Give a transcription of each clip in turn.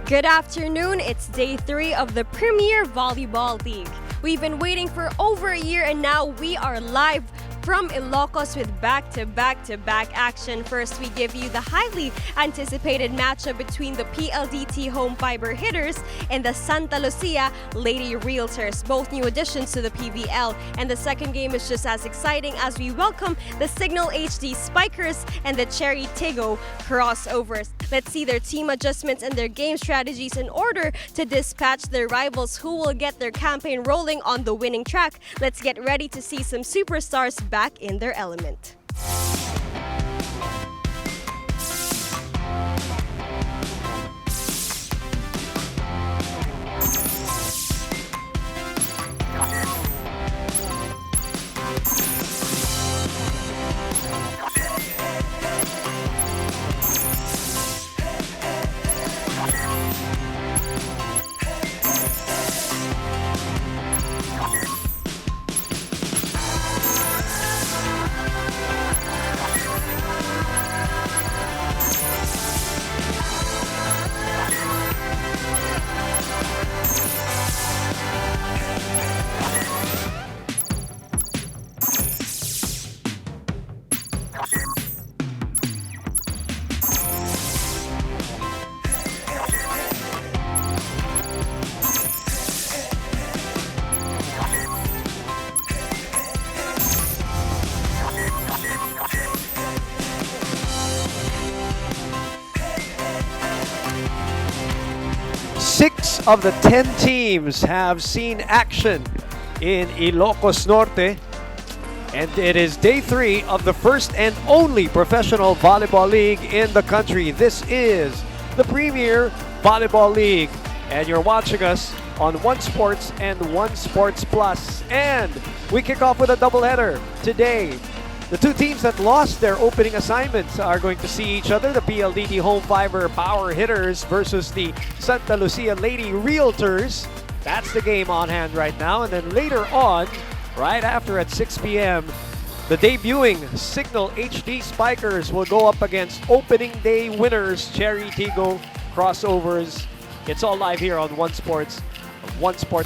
Good afternoon. It's day 3 of the Premier Volleyball League. We've been waiting for over a year and now we are live from Ilocos with back-to-back action. First, we give you the highly anticipated matchup between the Pldt home Fibr hitters and the Santa Lucia Lady Realtors, both new additions to the PVL. And the second game is just as exciting as we welcome the Signal HD Spikers and the Cherry Tigo crossovers. Let's see their team adjustments and their game strategies in order to dispatch their rivals who will get their campaign rolling on the winning track. Let's get ready to see some superstars back in their element. Six of the 10 teams have seen action in Ilocos Norte, and it is day 3 of the first and only professional volleyball league in the country. This is the Premier Volleyball League, and you're watching us on One Sports and One Sports Plus. And we kick off with a doubleheader today. The two teams that lost their opening assignments are going to see each other. The Pldt home Fibr power hitters versus the Santa Lucia Lady Realtors. That's the game on hand right now. And then later on, right after at 6 p.m., the debuting Signal HD Spikers will go up against opening day winners Cherry Tigo crossovers. It's all live here on One Sports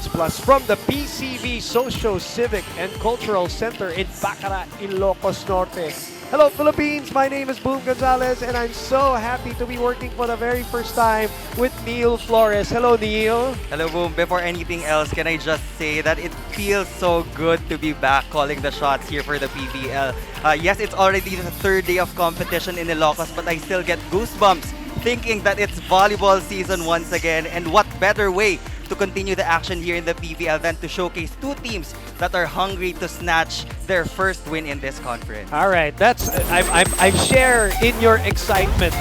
Plus from the PCV Socio Civic and Cultural Center in Bacara, Ilocos Norte. Hello Philippines, my name is Boom Gonzalez and I'm so happy to be working for the very first time with Neil Flores. Hello Neil. Hello Boom. Before anything else, can I just say that it feels so good to be back calling the shots here for the PVL. Yes, it's already the third day of competition in Ilocos, but I still get goosebumps thinking that it's volleyball season once again, and what better way to continue the action here in the PVL than to showcase two teams that are hungry to snatch their first win in this conference. All right, I share in your excitement,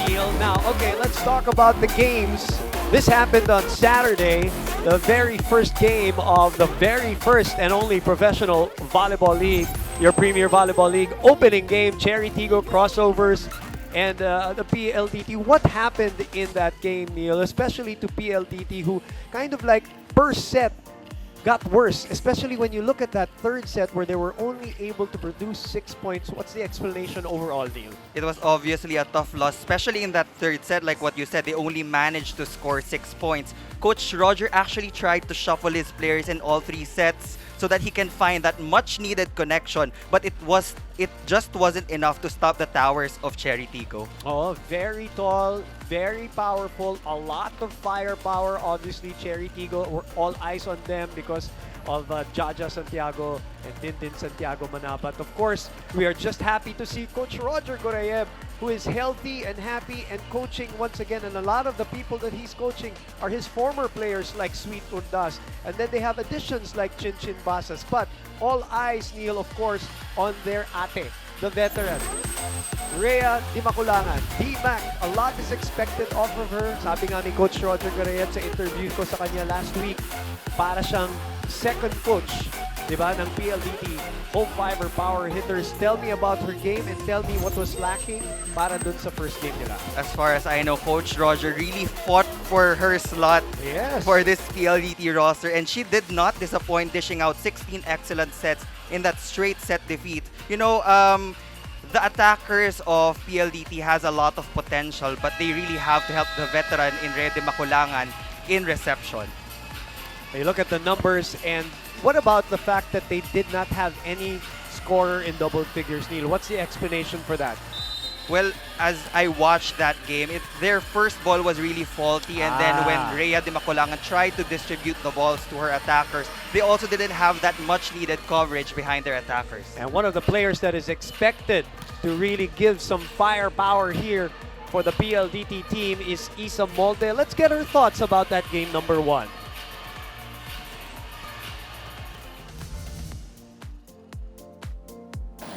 Neil. Now, okay, let's talk about the games. This happened on Saturday, the very first game of the very first and only professional volleyball league, your Premier Volleyball League opening game, Cherry Tigo crossovers and the Pldt. What happened in that game, Neil, especially to Pldt, who kind of like per set got worse, especially when you look at that third set where they were only able to produce 6 points. What's the explanation overall, Neil? It was obviously a tough loss, especially in that third set. Like what you said, they only managed to score 6 points. Coach Roger actually tried to shuffle his players in all 3 sets so that he can find that much needed connection, but it just wasn't enough to stop the towers of Cherry Tigo. Oh, very tall, very powerful, a lot of firepower. Obviously, Cherry Tigo, were all eyes on them because of Jaja Santiago and Dindin Santiago Manabat. Of course, we are just happy to see Coach Roger Gorayeb, who is healthy and happy and coaching once again. And a lot of the people that he's coaching are his former players like Sweet Urdas. And then they have additions like Chinchin Basas. But all eyes, Neil, of course, on their ate, the veteran. Rhea Di Maculangan, D-Mac, a lot is expected off of her. Sabi nga ni Coach Roger Gorayeb sa interview ko sa kanya last week, para siyang second coach, di ba, ng Pldt home Fibr power hitters. Tell me about her game and tell me what was lacking para dun sa first game nila. As far as I know, Coach Roger really fought for her slot for this Pldt roster, and she did not disappoint, dishing out 16 excellent sets in that straight set defeat. You know, the attackers of PLDT has a lot of potential, but they really have to help the veteran in Rede Makulangan in reception. You look at the numbers, and what about the fact that they did not have any scorer in double figures, Neil? What's the explanation for that? Well, as I watched that game, their first ball was really faulty, and then when Rhea de Maculangan tried to distribute the balls to her attackers, they also didn't have that much needed coverage behind their attackers. And one of the players that is expected to really give some firepower here for the PLDT team is Isa Molde. Let's get her thoughts about that game number 1.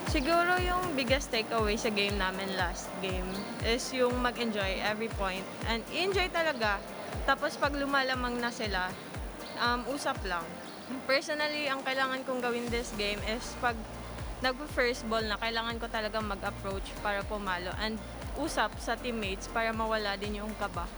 Siguro yung biggest takeaway sa game namin last game is yung mag-enjoy every point. And enjoy talaga. Tapos pag lumalamang na sila, usap lang. Personally, ang kailangan kong gawin this game is pag nag-first ball na, kailangan ko talaga mag-approach para pumalo. And usap sa teammates para mawala din yung kaba.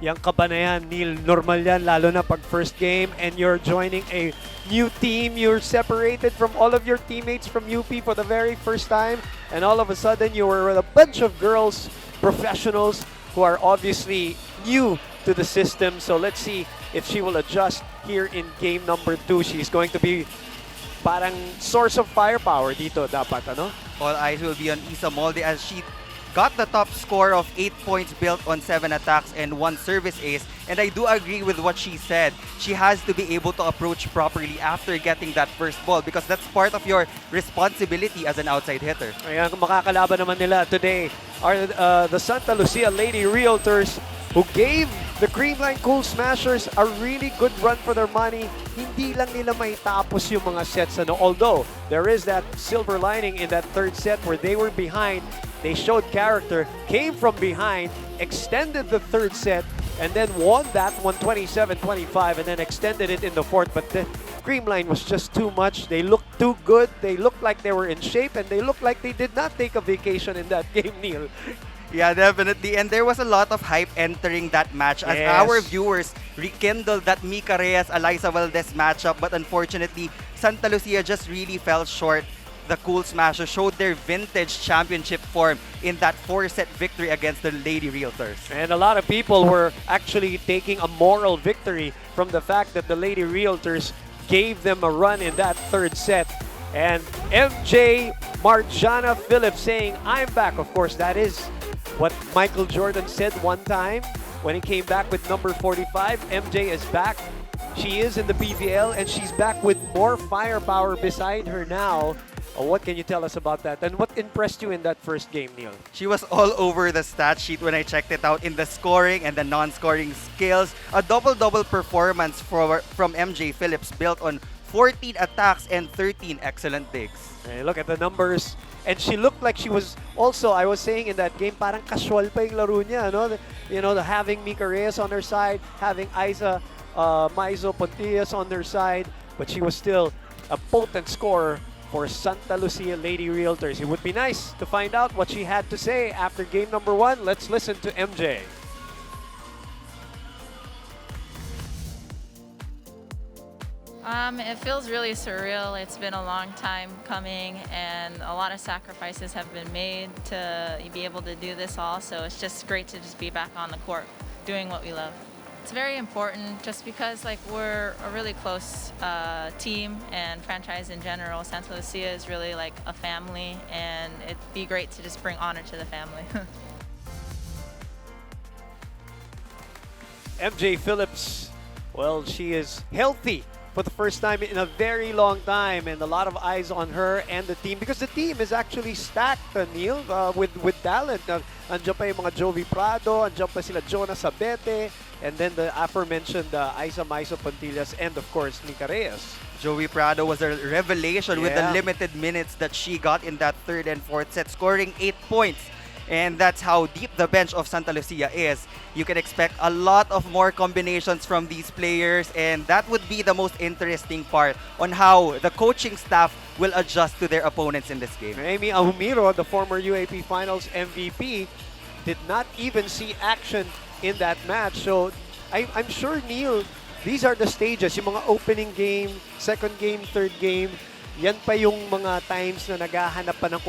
Yang kaba na yan, Neil, normal yan, lalo na pag first game and you're joining a new team. You're separated from all of your teammates from UP for the very first time, and all of a sudden you were with a bunch of girls, professionals, who are obviously new to the system. So let's see if she will adjust here in game number 2. She's going to be parang source of firepower dito dapat, ano? All eyes will be on Isa Molde as she got the top score of 8 points built on 7 attacks and 1 service ace. And I do agree with what she said. She has to be able to approach properly after getting that first ball because that's part of your responsibility as an outside hitter. Ayan, makakalaban naman nila today are the Santa Lucia Lady Realtors, who gave the Creamline Cool Smashers a really good run for their money. Hindi lang nila maitapos yung mga sets. Although there is that silver lining in that third set where they were behind, they showed character, came from behind, extended the third set, and then won that one 27-25, and then extended it in the fourth. But the Creamline was just too much. They looked too good. They looked like they were in shape, and they looked like they did not take a vacation in that game, Neil. Yeah, definitely. And there was a lot of hype entering that match as our viewers rekindled that Mika Reyes-Eliza Valdez matchup. But unfortunately, Santa Lucia just really fell short. The Cool Smashers showed their vintage championship form in that 4-set victory against the Lady Realtors. And a lot of people were actually taking a moral victory from the fact that the Lady Realtors gave them a run in that third set. And MJ Marjana Phillips saying, "I'm back." Of course, that is what Michael Jordan said one time when he came back with number 45. MJ is back. She is in the PVL and she's back with more firepower beside her now. What can you tell us about that? And what impressed you in that first game, Neil? She was all over the stat sheet when I checked it out in the scoring and the non-scoring skills. A double-double performance from MJ Phillips built on 14 attacks and 13 excellent digs. Hey, look at the numbers. And she looked like she was also, I was saying in that game, parang casual pa yung laro niya, no? Having Mika Reyes on her side, having Isa Maizo Pontillas on their side, but she was still a potent scorer for Santa Lucia Lady Realtors. It would be nice to find out what she had to say after game number 1. Let's listen to MJ. It feels really surreal. It's been a long time coming and a lot of sacrifices have been made to be able to do this all. So it's just great to just be back on the court doing what we love. It's very important just because we're a really close team and franchise in general. Santa Lucia is really like a family and it'd be great to just bring honor to the family. MJ Phillips, well, she is healthy for the first time in a very long time, and a lot of eyes on her and the team because the team is actually stacked, Neil, with talent. Andiyan pa yung mga Jovi Prado, andiyan pa sila Jonas Sabete, and then the aforementioned Isa Maizo Pontillas, and of course, Mika Reyes. Joey Prado was a revelation with the limited minutes that she got in that third and fourth set, scoring 8 points. And that's how deep the bench of Santa Lucia is. You can expect a lot of more combinations from these players, and that would be the most interesting part on how the coaching staff will adjust to their opponents in this game. Amy Ahumiro, the former UAP Finals MVP, did not even see action in that match. So I'm sure, Neil, these are the stages, yung mga opening game, second game, third game. Yan pa yung mga times na naghahanap pa ng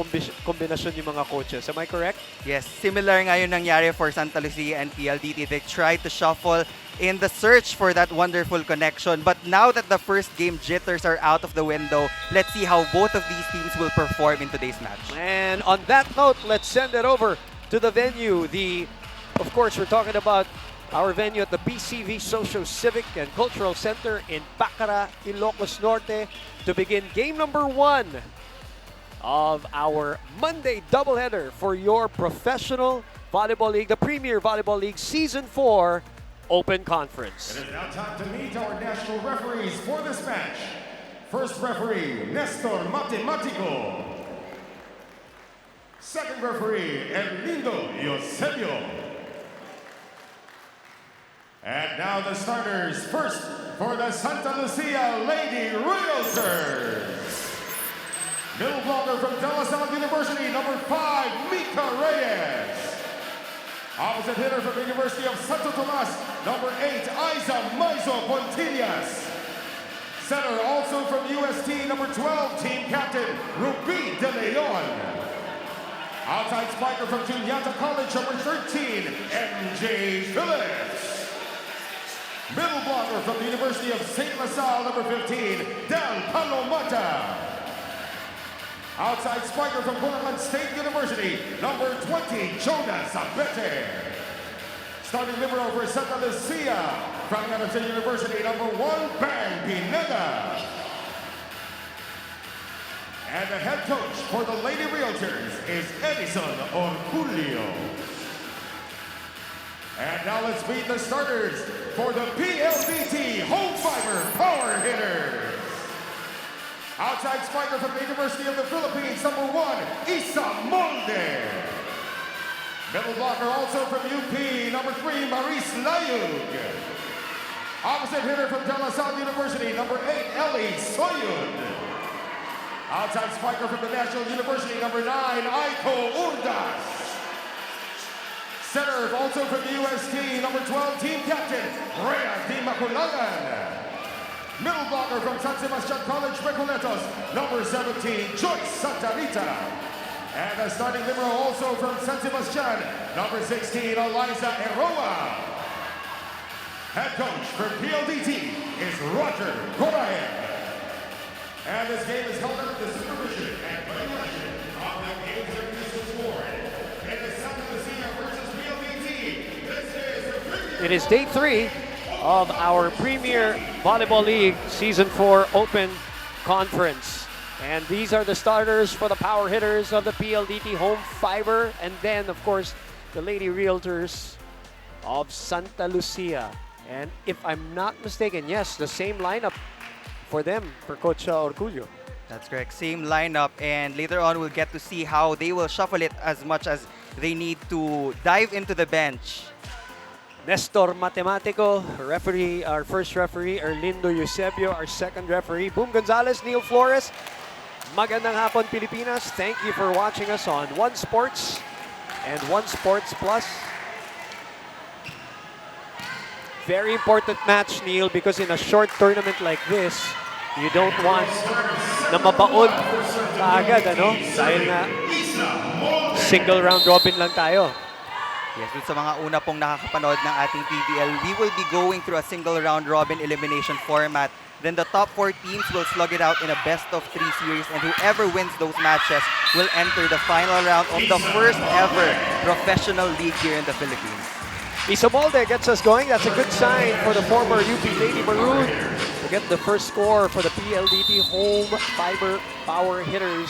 kombinasyon yung mga coaches. Am I correct? Yes, similar nga yung nangyari for Santa Lucia and PLDT. They tried to shuffle in the search for that wonderful connection. But now that the first game jitters are out of the window, let's see how both of these teams will perform in today's match. And on that note, let's send it over to the venue. Of course, we're talking about our venue at the BCV Social Civic and Cultural Center in Bacara, Ilocos Norte, to begin game number 1 of our Monday doubleheader for your professional volleyball league, the Premier Volleyball League Season 4 Open Conference. It is now time to meet our national referees for this match. First referee, Nestor Matematico. Second referee, Erlindo Eusebio. And now the starters. First, for the Santa Lucia Lady Realtors. Middle blocker from De La Salle University, number 5, Mika Reyes. Opposite hitter from the University of Santo Tomas, number 8, Aiza Maizo Pontillas. Center also from UST, number 12, team captain, Ruby De Leon. Outside spiker from Juniata College, number 13, MJ Phillips. Middle blocker from the University of St. LaSalle, number 15, Del Palomata. Outside spiker from Portland State University, number 20, Jonas Abete. Starting libero for Santa Lucia, from State University, number 1, Bang Pineda. And the head coach for the Lady Realtors is Edison Orculio. And now let's meet the starters for the PLDT Home Fiber Power Hitters. Outside spiker from the University of the Philippines, number 1, Isa Molde. Middle blocker also from UP, number 3, Maris Layug. Opposite hitter from De La Salle University, number 8, Ellie Soyud. Outside spiker from the National University, number 9, Aiko Urdas. Center also from the UST, number 12, team captain, Rhea Di Maculagan. Middle blocker from San Sebastian College, Recoletos, number 17, Joyce Santa Rita. And the starting libero also from San Sebastian, number 16, Eliza Eroa. Head coach for PLDT is Roger Gorayan. And this game is held under the supervision and direction of the Game Services Board. And the Santa Lucia versus PLDT. This is the Premier. It is day 3 of our Premier Volleyball League Season 4 Open Conference. And these are the starters for the power hitters of the PLDT Home Fiber. And then, of course, the Lady Realtors of Santa Lucia. And if I'm not mistaken, yes, the same lineup for them, for Coach Orculio. That's correct. Same lineup, and later on we'll get to see how they will shuffle it as much as they need to dive into the bench. Nestor Matematico, referee, our first referee, Erlindo Eusebio, our second referee, Boom Gonzalez, Neil Flores. Magandang hapon, Pilipinas. Thank you for watching us on One Sports and One Sports Plus. Very important match, Neil, because in a short tournament like this, you don't want na mabaon kaagad, ano? Dahil nga, single round robin lang tayo. Yes, dun sa mga una pong nakakapanood ng ating PBL, we will be going through a single round robin elimination format. Then the top 4 teams will slug it out in a best of 3 series, and whoever wins those matches will enter the final round of the first ever professional league here in the Philippines. Isa Molde gets us going. That's a good sign for the former UP Lady Maroon to get the first score for the PLDT Home Fiber Power Hitters.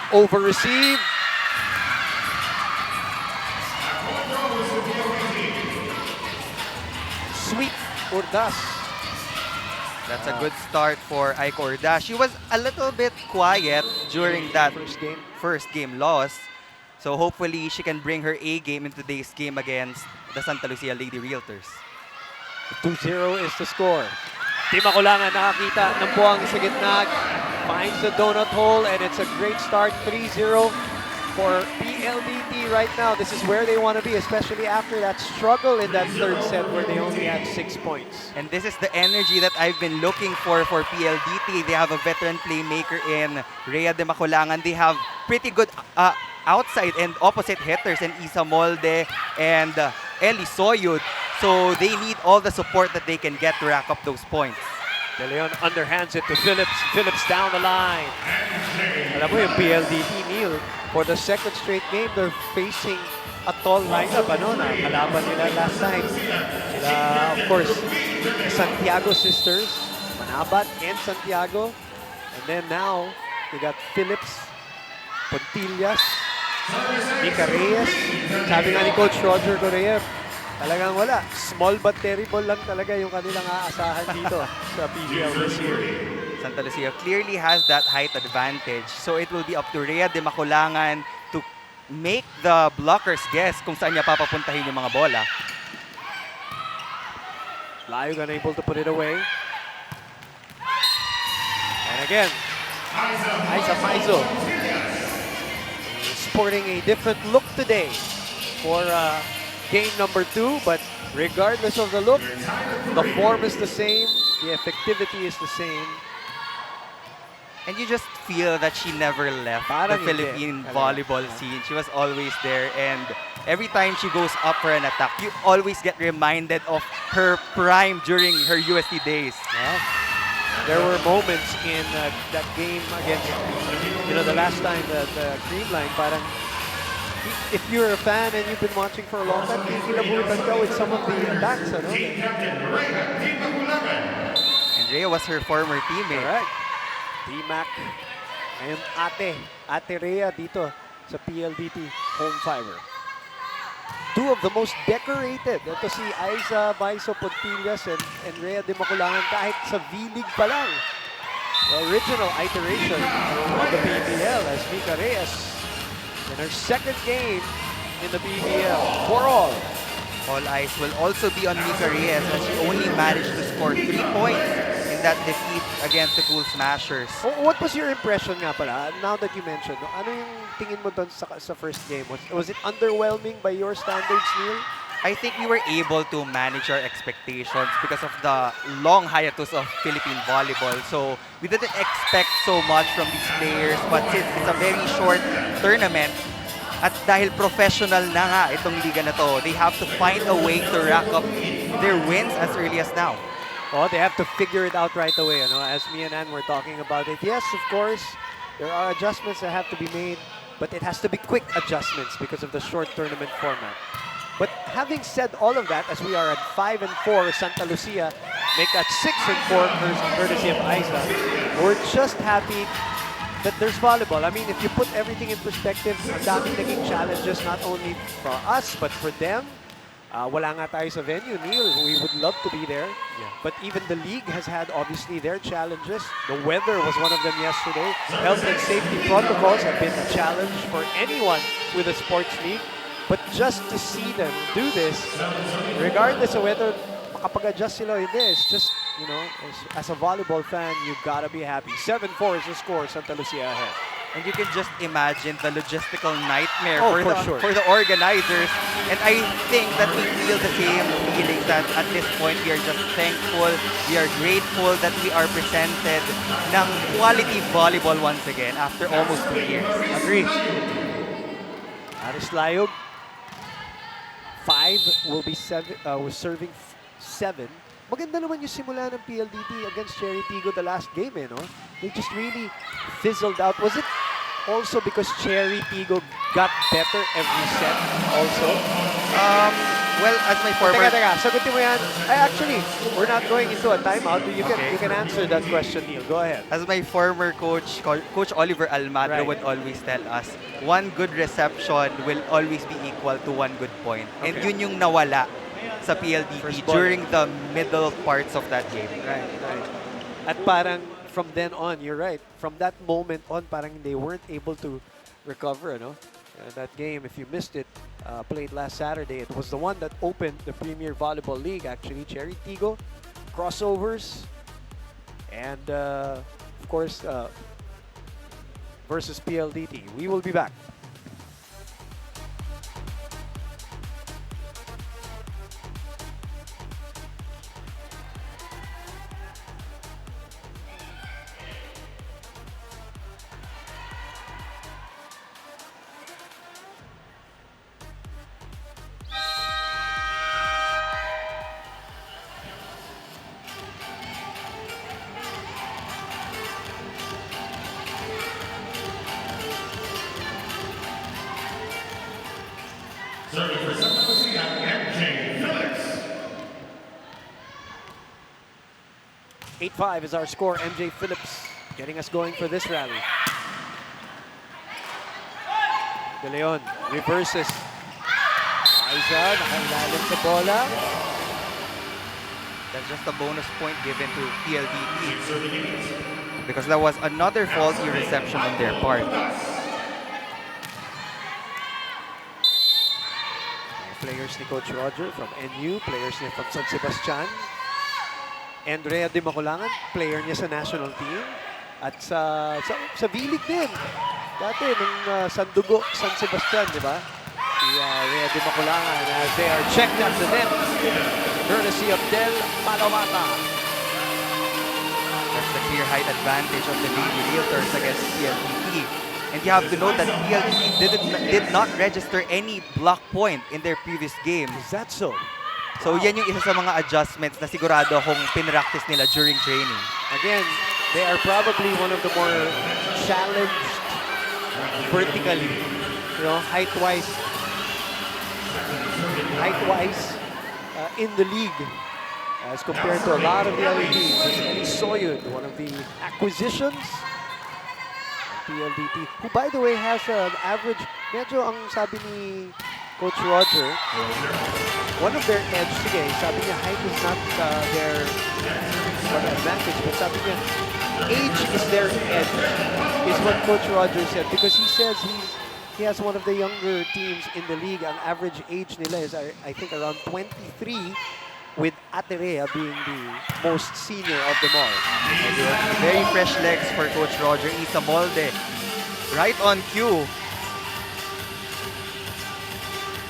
Over receive. Sweet Urdas. That's a good start for Aiko Urdas. She was a little bit quiet during that first game loss. So hopefully she can bring her A game in today's game against the Santa Lucia Lady Realtors. 2-0 is the score. Di Makulangan nakakita ng buwang sa gitna. Finds the donut hole, and it's a great start. 3-0 for PLDT right now. This is where they want to be, especially after that struggle in that third set where they only had 6 points. And this is the energy that I've been looking for PLDT. They have a veteran playmaker in Rhea de Maculangan. They have pretty good outside and opposite hitters in Isa Molde and Eli Soyud. So they need all the support that they can get to rack up those points. De Leon underhands it to Phillips. Phillips down the line. Alam mo yung PLDT, Neil, for the second straight game, they're facing a tall lineup. Ano, na kalaban nila last time. Sila, of course, the Santiago sisters, Manabat and Santiago. And then now, we got Phillips, Pontillas, Mika Reyes. Sabi nga ni Coach Roger Correa, talagang wala. Small but terrible lang talaga yung kanilang aasahan dito sa PBL this year. Santa Lucia clearly has that height advantage. So it will be up to Rhea de Maculangan to make the blockers guess kung saan niya papapuntahin yung mga bola. Layog unable to put it away. And again, Aiza Maizo sporting a different look today for game number 2, but regardless of the look, the form is the same, the effectivity is the same. And you just feel that she never left Parang the Philippine hindi. volleyball scene. She was always there, and every time she goes up for an attack, you always get reminded of her prime during her UST days. Yeah. There were moments in that game against, the last time the Creamline, parang if you're a fan and you've been watching for a long time, kikilabutan ka with some of the attacks, ano? And Rhea was her former teammate. Correct. D-Mac. Ngayon Ate Rhea dito sa PLDT home fiber. Two of the most decorated. Ito si Aiza Maizo Pontillas and Rhea de Maculangan kahit sa V-League pa lang. The original iteration of the PBL as Mika Reyes in her second game in the PBL for all. All eyes will also be on Mika Reyes as she only managed to score 3 points in that defeat against the Cool Smashers. What was your impression nga pala, now that you mentioned, no? Ano yung tingin mo doon sa first game? Was it underwhelming by your standards, Neil? I think we were able to manage our expectations because of the long hiatus of Philippine volleyball. So we didn't expect so much from these players, but since it's a very short tournament, at dahil professional na nga itong liga na to, they have to find a way to rack up their wins as early as now. Oh, they have to figure it out right away. As me and Ann were talking about it. Yes, of course, there are adjustments that have to be made, but it has to be quick adjustments because of the short tournament format. But having said all of that, as we are at 5-4, Santa Lucia make that 6-4 courtesy of Aiza. We're just happy that there's volleyball. I mean, if you put everything in perspective, ang daming naging challenges not only for us, but for them. Wala nga tayo sa venue, Neil. We would love to be there. Yeah. But even the league has had, obviously, their challenges. The weather was one of them yesterday. Health and safety protocols have been a challenge for anyone with a sports league. But just to see them do this, regardless of whether makapag-adjust sila or hindi, it's just, as a volleyball fan, you gotta be happy. 7-4 is the score, Santa Lucia ahead. And you can just imagine the logistical nightmare for the organizers. And I think that we feel the same feeling that at this point we are just thankful, we are grateful that we are presented ng quality volleyball once again after almost 2 years. Agree. Aris Layog, 5 will be was serving 7. Maganda naman yung simula ng PLDT against Cherry Tigo the last game, no? They just really fizzled out. Was it also because Cherry Tigo got better every set also? Well, as my former... Teka, sagutin mo yan. Actually, we're not going into a timeout. You can answer that question, Neil. Go ahead. As my former coach, Coach Oliver Almagro would always tell us, one good reception will always be equal to one good point. And Okay. yun yung nawala sa PLDT First ball. during the middle parts of that game. Right. At parang from then on, you're right. From that moment on, parang they weren't able to recover, no? That game, if you missed it, played last Saturday. It was the one that opened the Premier Volleyball League, actually. Cherry Tigo, crossovers, and of course, versus PLDT. We will be back. 8-5 is our score. MJ Phillips getting us going for this rally. De Leon reverses. Aiza, nakailalim sa bola. That's just a bonus point given to PLDT because that was another faulty reception on their part. Players ni Coach Roger from NU, players niya from San Sebastian. Andrea Di Maculangan, player niya sa national team. At sa Vilig din. Dati, nung Sandugo, San Sebastian, di ba? Si Rhea Di Maculangan as they are checked at the net. Courtesy of Del Malavata. That's the clear height advantage of the Lady Realtors against PLDT. And you have to note that PLDT did not register any block point in their previous game. Is that so? So yan yung isa sa mga adjustments na sigurado akong pinractice nila during training. Again, they are probably one of the more challenged vertically, you know, height-wise in the league as compared to a lot of the other teams. Eli Soyud, one of the acquisitions of PLDT, who by the way has an average, medyo ang sabi ni Coach Roger, one of their edge, sige, sabi niya height is not their advantage, but sabi niya age is their edge, is what Coach Roger said, because he says he has one of the younger teams in the league. Ang average age nila is, I think, around 23, with Aterea being the most senior of them all. Very fresh legs for Coach Roger. Isa Molde, right on cue.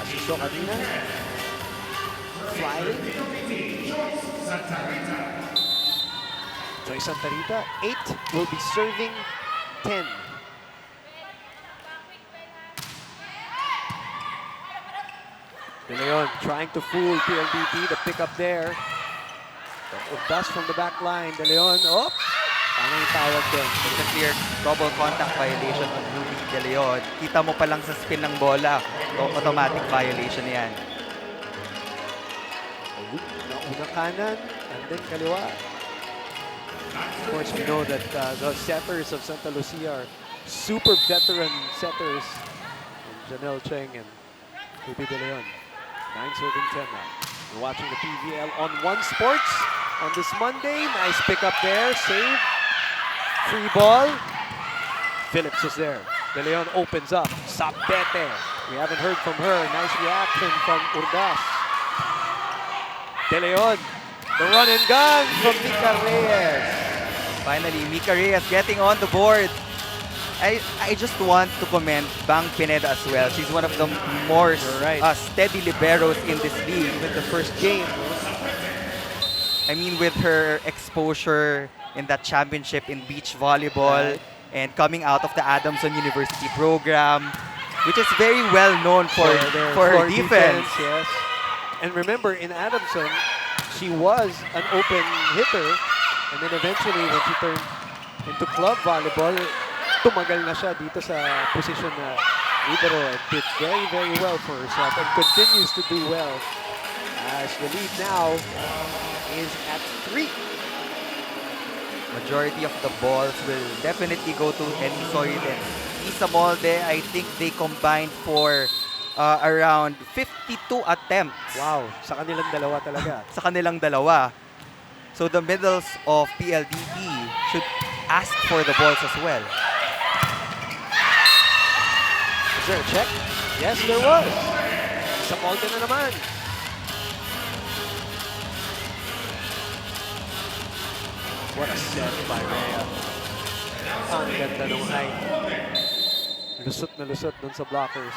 As you saw kanina, flying. Joy Santa Rita, 8 will be serving 10. De Leon trying to fool PLDT, the pick up there. Dust from the back line. De Leon, oh! Paano yung tawag doon? It's a clear double contact violation on Ruby De Leon. Kita mo pa lang sa spin ng bola. Automatic violation yan. Nauna kanan, and then kaliwa. Of course, we know that the setters of Santa Lucia are super veteran setters. And Janelle Cheng and Ruby De Leon. 9 serving 10 now. We're watching the PVL on One Sports on this Monday. Nice pick up there. Save. Free ball. Phillips is there. De Leon opens up. Sapete. We haven't heard from her. Nice reaction from Urdas. De Leon. The run and gun from Mika Reyes. Finally, Mika Reyes getting on the board. I just want to commend Bang Pineda as well. She's one of the more steady liberos in this league. Even the first game. I mean, with her exposure in that championship in beach volleyball and coming out of the Adamson University program, which is very well known for her defense. Yes. And remember, in Adamson, she was an open hitter. And then eventually, when she turned into club volleyball, tumagal na siya dito sa position na libero and did very, very well for herself and continues to do well as the lead now is at 3. Majority of the balls will definitely go to Enisoy and Isa Molde. I think they combined for around 52 attempts. Wow, sa kanilang dalawa talaga. Sa kanilang dalawa. So the middles of PLDT should ask for the balls as well. Is there a check? Yes, there was. Sa Molde na naman. What a set by Rhea. Ang ganda ng height. Lusot na lusot dun sa blockers.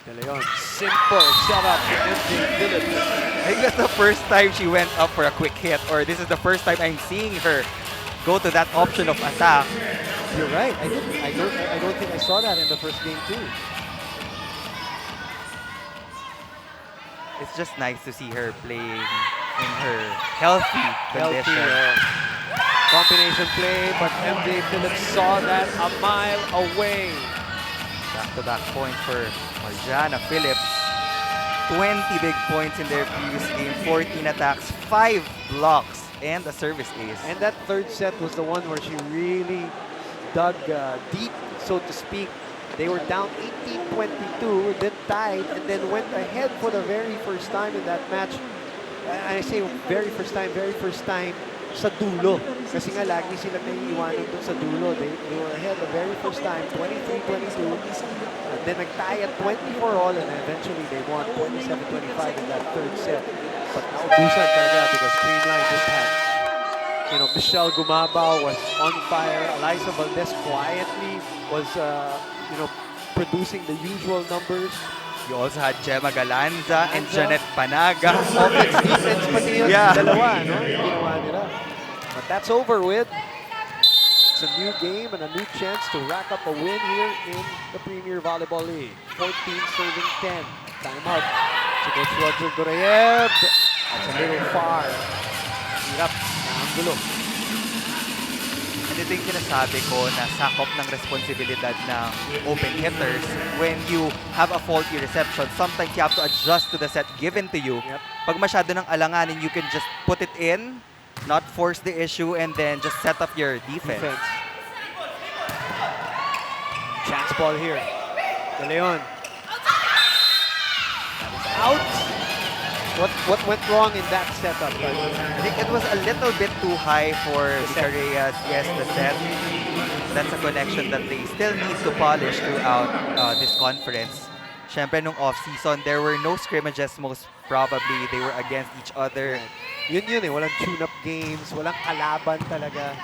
De Leon, simple setup to MJ Phillips. I think that's the first time she went up for a quick hit, or this is the first time I'm seeing her go to that option of attack. You're right. I don't think I saw that in the first game too. It's just nice to see her playing in her healthy condition. Combination play, but MJ Phillips saw that a mile away. Back-to-back point for Marjana Phillips. 20 big points in their previous game, 14 attacks, 5 blocks, and a service ace. And that third set was the one where she really dug deep, so to speak. They were down 18-22, then tied, and then went ahead for the very first time in that match. I say very first time sa dulo. Kasi nga lagi sila naiiwanan dun sa dulo. They were ahead the very first time, 23-22. And then nag-tie at 24 all, and eventually they won 27-25 in that third set. But naubusan talaga because Creamline just had, Michelle Gumabao was on fire. Eliza Valdez quietly was, producing the usual numbers. You also had Gemma Galanza and Janet Panaga. Offense, defense, pati yun. Yeah. Dalawa, no? Ginawa nila. But that's over with. It's a new game and a new chance to rack up a win here in the Premier Volleyball League. 14 serving 10. Timeout. So Coach Roger Gorayev. That's a little far. Hirap. Naanggulo. And ito yung sinasabi ko na sakop ng responsibilidad ng open hitters. When you have a faulty reception, sometimes you have to adjust to the set given to you. Yep. Pag masyado ng alanganin, you can just put it in, not force the issue, and then just set up your defense. Chance ball here. De Leon. That is out. What went wrong in that setup? I think it was a little bit too high for Vicareas. Yes, the set. That's a connection that they still need to polish throughout this conference. Syempre, nung off-season, there were no scrimmages most probably. They were against each other. Yun eh. Walang tune-up games. Walang kalaban talaga.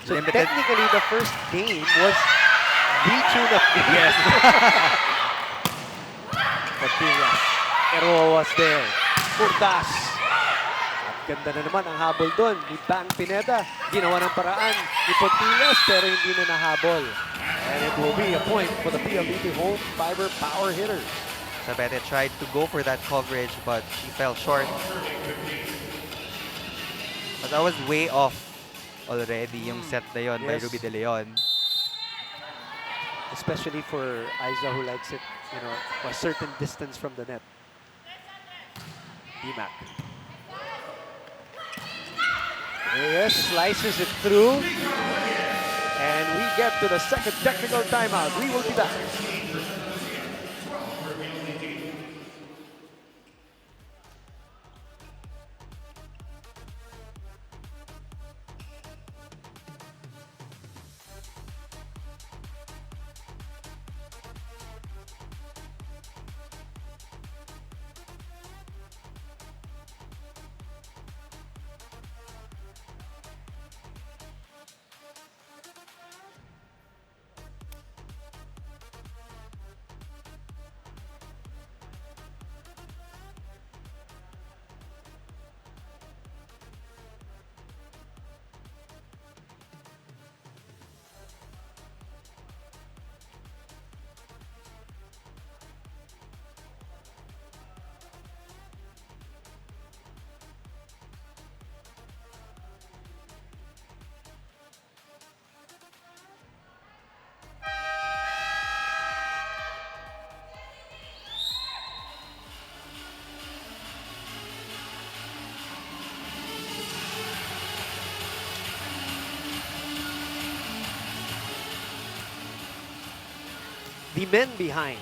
So Limited. technically, the first game was the tune-up game. Yes. Patillas. Ero was there. Furdas. At ganda na naman ang habol doon ni Bang Pineda. Ginawa ng paraan ni Pontillas pero hindi na nahabol. And it will be a point for the Pldt home Fibr power hitter. Sabete tried to go for that coverage, but she fell short. But that was way off already yung set na yun by Yes. Ruby De Leon. Especially for Aiza who likes it, a certain distance from the net. D-Mac. Reyes slices it through. And we get to the second technical timeout. We will be back. The men behind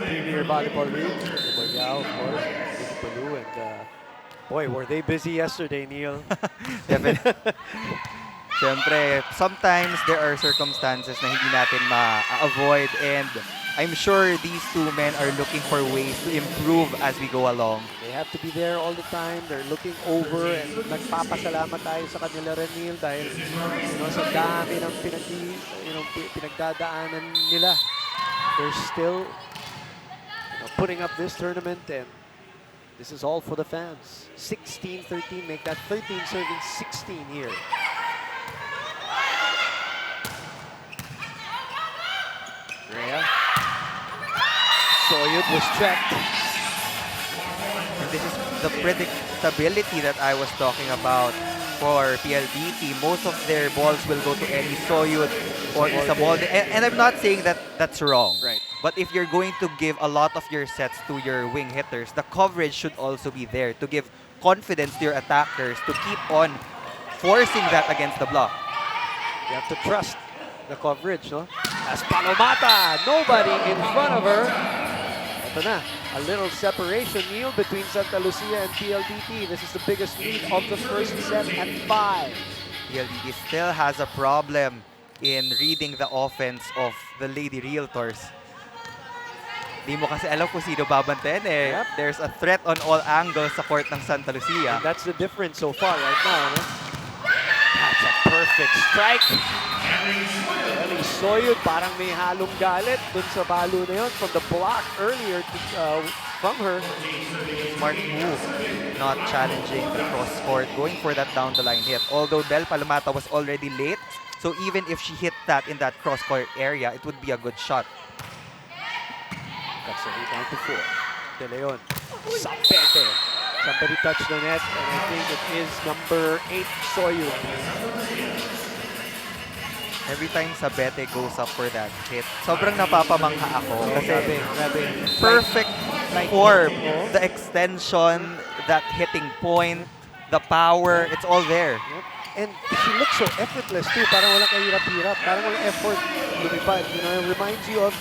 Premier Volleyball League. Boyao, of course, Vicky Palu, and boy, were they busy yesterday, Neil. Siyempre, sometimes there are circumstances na hindi natin ma-avoid, and I'm sure these two men are looking for ways to improve as we go along. They have to be there all the time. They're looking over, and nagpapasalamat tayo sa kanila rin, Neil, dahil sa dami ng pinagdadaanan nila. They're still putting up this tournament, and this is all for the fans. 16-13, make that 13 serving 16 here. Rhea. Soyud was checked. And this is the predictability that I was talking about for PLDT. Most of their balls will go to Ellie Soyud or Isabolde. And I'm not saying that that's wrong. Right. But if you're going to give a lot of your sets to your wing hitters, the coverage should also be there to give confidence to your attackers to keep on forcing that against the block. You have to trust the coverage, no? As Palomata, nobody in front of her. Ito na, a little separation, Neil, between Santa Lucia and PLDT. This is the biggest lead of the first set at 5. PLDT still has a problem in reading the offense of the Lady Realtors. Di mo kasi alam kung sino babantayan eh. Yep. There's a threat on all angles sa court ng Santa Lucia. And that's the difference so far right now, no? That's a perfect strike. Ellie Soyud, parang may halong galit dun sa balo na yun from the block earlier from her. Smart move, not challenging the cross court, going for that down the line hit. Although Del Palomata was already late, so even if she hit that in that cross court area, it would be a good shot. Cuts the lead down to 4. De Leon, Sapete. Somebody touched the net, and I think it is number 8, Soyud. Every time Sabete goes up for that hit, sobrang napapamangha ako. Kasi Grabe. perfect form, the extension, that hitting point, the power, it's all there. Yep. And she looks so effortless too. Parang walang kahirap-hirap. Parang walang effort lumipad. You know, it reminds you of,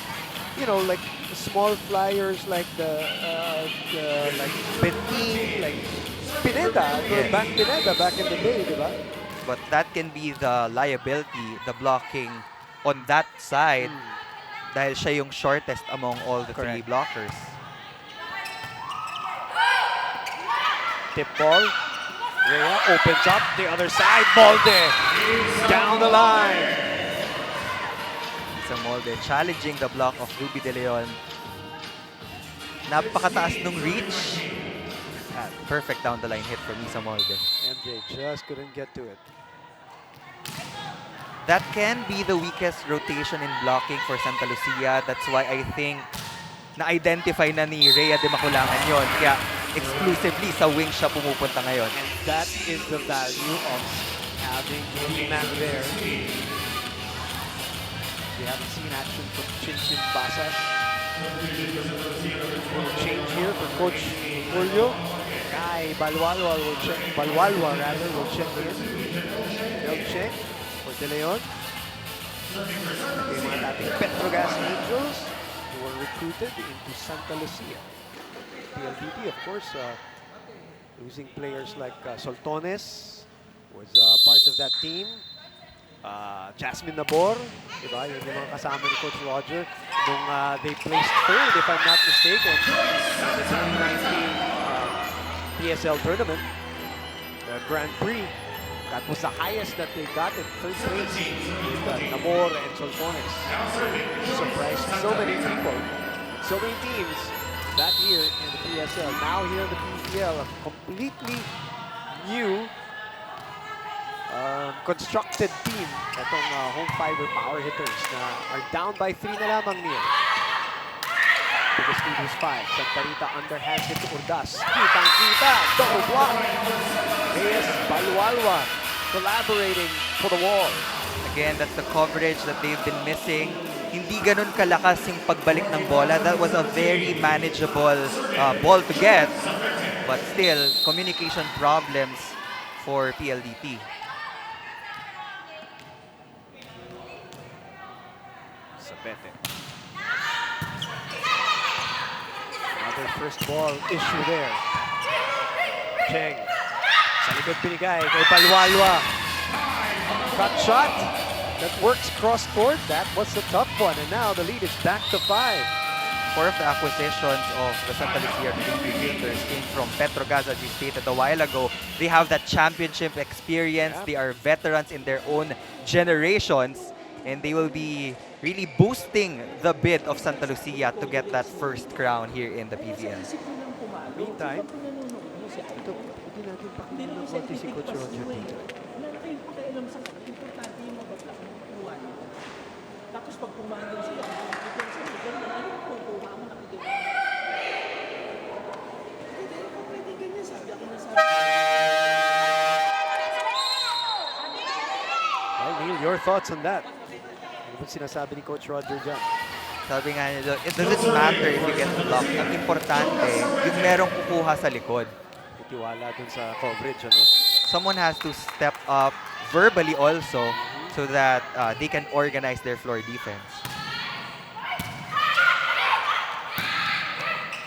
you know, like small flyers like like Benting, like Pineda, Yes. Pineda back in the day, di ba? But that can be the liability, the blocking on that side dahil siya yung shortest among all the three Correct. blockers. Tip ball. Rhea opens up the other side. Molde down the line. Sa Molde, challenging the block of Ruby De Leon. Napakataas nung reach. Perfect down the line hit from Isa Molde. MJ just couldn't get to it. That can be the weakest rotation in blocking for Santa Lucia. That's why I think na-identify na ni Rhea de Maculangan yon. Kaya exclusively sa wing siya pumupunta ngayon. And that is the value of having D-Man there. We haven't seen action from Chinchin Basas. Little change here for Coach Julio. Guy Balwalwa will check. Balwalwa rather will check in. They'll check for De Leon. Yung mga dating Petrogas Angels who were recruited into Santa Lucia. PLDT, of course, losing players like Soltones was part of that team. Jasmine Nabor, diba? Yun yung mga kasama ni Coach Roger nung they placed third, if I'm not mistaken, in the 2019 PSL tournament, the Grand Prix. That was the highest that they got in third place. Nabor and Soltones surprised so many people, so many teams that year in the PSL. Now here in the PPL, a completely new constructed team. Itong home Fibr power hitters na are down by 3 na lamang niya. Biggest lead is 5. Santa Rita underhands it to Urdas. Kitang-kita. Double block. Reyes Balwalwa collaborating for the wall. Again, that's the coverage that they've been missing. Hindi ganun kalakas yung pagbalik ng bola. That was a very manageable ball to get. But still, communication problems for PLDT. Sabete. Another first ball issue there. Cheng. Sa likod pinigay kay Balwalwa. Cut shot that works cross court. That was the tough one. And now the lead is back to 5. 4 of the acquisitions of the Santa Lucia Realtors came from Petrogas, as you stated a while ago. They have that championship experience. Yeah. They are veterans in their own generations. And they will be really boosting the bid of Santa Lucia to get that first crown here in the PVL. Meantime, ito, hindi natin pakinggan ng konti si Coach Roger dito. Well, Neil, your thoughts on that? Ano ba sinasabi ni Coach Roger dyan? Sabi nga nila, it doesn't matter if you get blocked. Ang importante, yung merong kukuha sa likod. Tiwala dun sa coverage, ano? Someone has to step up verbally also so that they can organize their floor defense.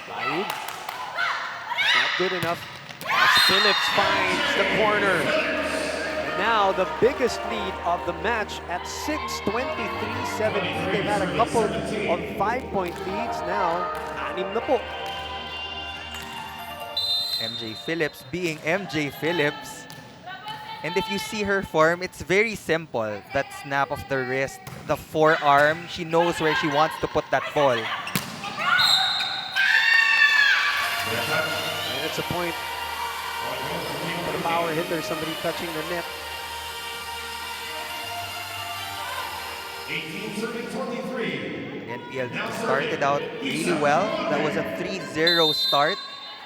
Laid. Not good enough. As Phillips finds the corner. And now the biggest lead of the match at 6-23-17. They've had a couple of 5-point leads. Now, 6 na po. MJ Phillips being MJ Phillips. And if you see her form, it's very simple. That snap of the wrist, the forearm, she knows where she wants to put that ball. And it's a point for the power hitter, somebody touching the net. 18-23. Again, PLDT started out really well. That was a 3-0 start.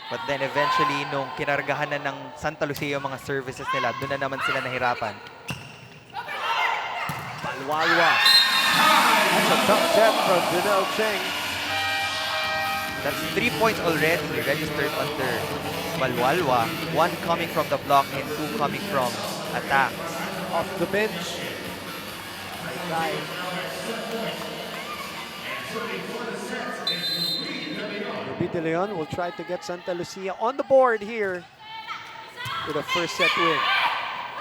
But then eventually, nung kinargahan na ng Santa Lucia yung mga services nila, doon na naman sila nahirapan. Balwalwa. That's a tough set from Janelle Cheng. That's 3 points already registered under Balwalwa. 1 coming from the block and 2 coming from attacks. Off the bench. Guy. Ruby De Leon will try to get Santa Lucia on the board here with a first set win.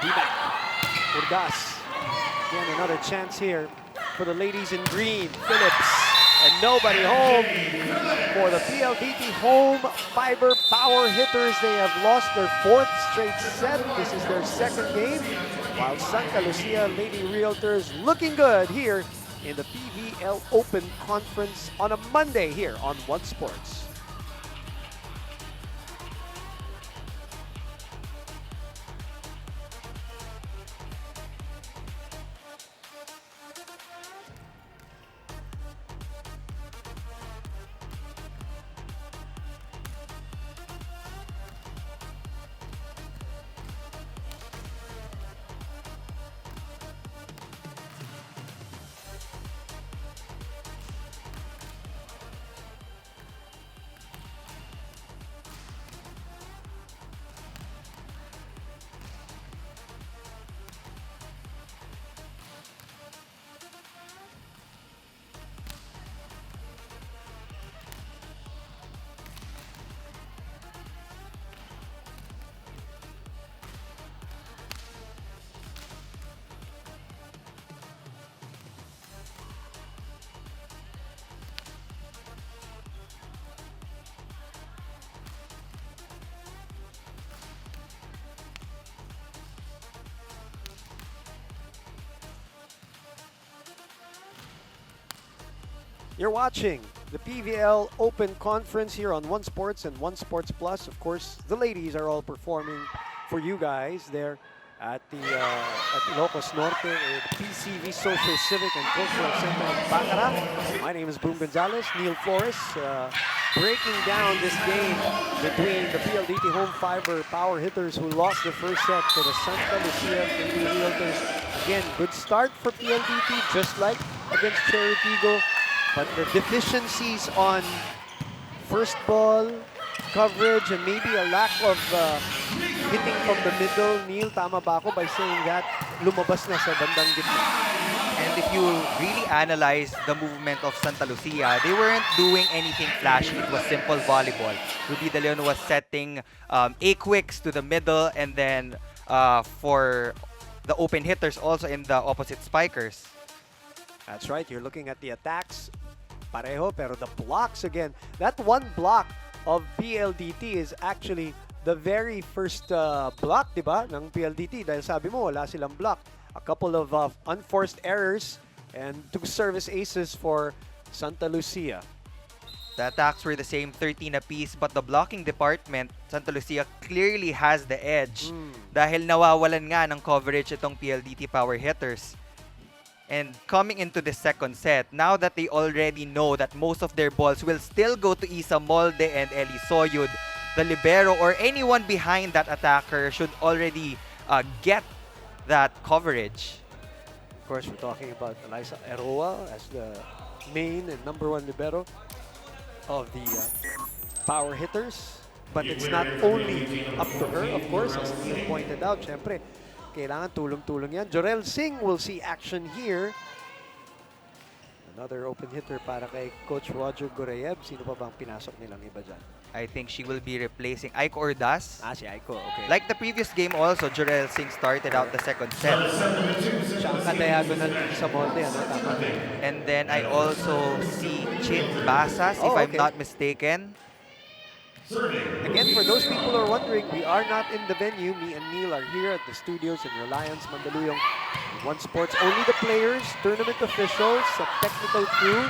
Dimac. Urdas. Again, another chance here for the ladies in green. Phillips. And nobody home for the PLDT home Fibr power hitters. They have lost their 4th straight set. This is their 2nd game. While Santa Lucia Lady Realtors looking good here in the PVL Open Conference on a Monday here on One Sports. You're watching the PVL Open Conference here on One Sports and One Sports Plus. Of course, the ladies are all performing for you guys there at the Ilocos Norte, the PCV Social Civic and Cultural Center in Bacara. My name is Boom Gonzalez. Neil Flores breaking down this game between the PLDT home Fibr power hitters who lost the first set to the Santa Lucia Lady Realtors. Again, good start for PLDT, just like against Cherry Tigo. But the deficiencies on first ball coverage and maybe a lack of hitting from the middle. Neil, tama ba ako by saying that lumabas na sa bandang gitna? And if you really analyze the movement of Santa Lucia, they weren't doing anything flashy. It was simple volleyball. Ruby De Leon was setting A-quicks to the middle, and then for the open hitters also in the opposite spikers. That's right. You're looking at the attacks. Pareho, pero the blocks again. That one block of PLDT is actually the very first block, di ba, ng PLDT. Dahil sabi mo, wala silang block. A couple of unforced errors and 2 service aces for Santa Lucia. The attacks were the same, 13 apiece, but the blocking department, Santa Lucia clearly has the edge. Dahil nawawalan nga ng coverage itong PLDT power hitters. And coming into the second set, now that they already know that most of their balls will still go to Isa Molde and Eli Soyud, the libero or anyone behind that attacker should already get that coverage. Of course, we're talking about Eliza Eroa as the main and number one libero of the power hitters. But it's not only up to her, of course, as Neil pointed out. Syempre, kailangan tulong-tulong yan. Jorel Singh will see action here. Another open hitter para kay Coach Roger Goreyev. Sino pa bang pinasok nilang iba dyan? I think she will be replacing Aiko Ordas. Si Aiko, okay. Like the previous game also, Jorel Singh started out the second set. Siya ang ka-diagonal sa molde, ano? Tama. And then I also see Chin Basas, if I'm not mistaken. Again, for those people who are wondering, we are not in the venue. Me and Neil are here at the studios in Reliance, Mandaluyong. One Sports, only the players, tournament officials, some technical crew,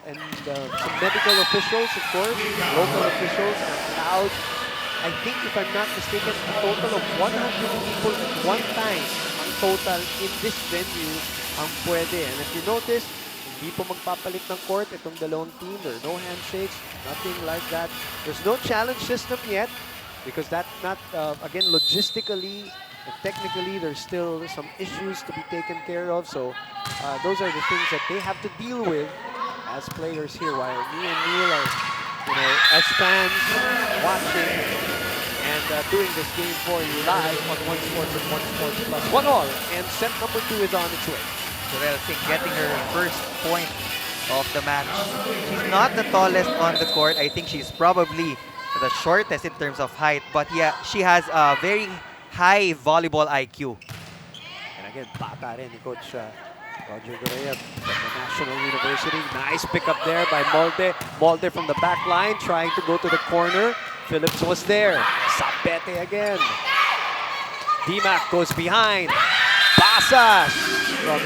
and some medical officials, of course, local officials, and crowd. I think, if I'm not mistaken, a total of 100 people at one time ang total in this venue ang pwede. And if you notice, hindi po magpapalit ng court itong dalawang team. There are no handshakes, nothing like that. There's no challenge system yet because that's not, again, logistically and technically, there's still some issues to be taken care of. So those are the things that they have to deal with as players here, while me and Neil are, as fans watching and doing this game for you live on One Sports and One Sports Plus. 1-1, and set number 2 is on its way. Jorel Singh getting her first point of the match. She's not the tallest on the court. I think she's probably the shortest in terms of height. But yeah, she has a very high volleyball IQ. And again, bata rin ni Coach Roger Goreyev from the National University. Nice pickup there by Molde. Molde from the back line trying to go to the corner. Phillips was there. Sabete again. Dimac goes behind. Basas from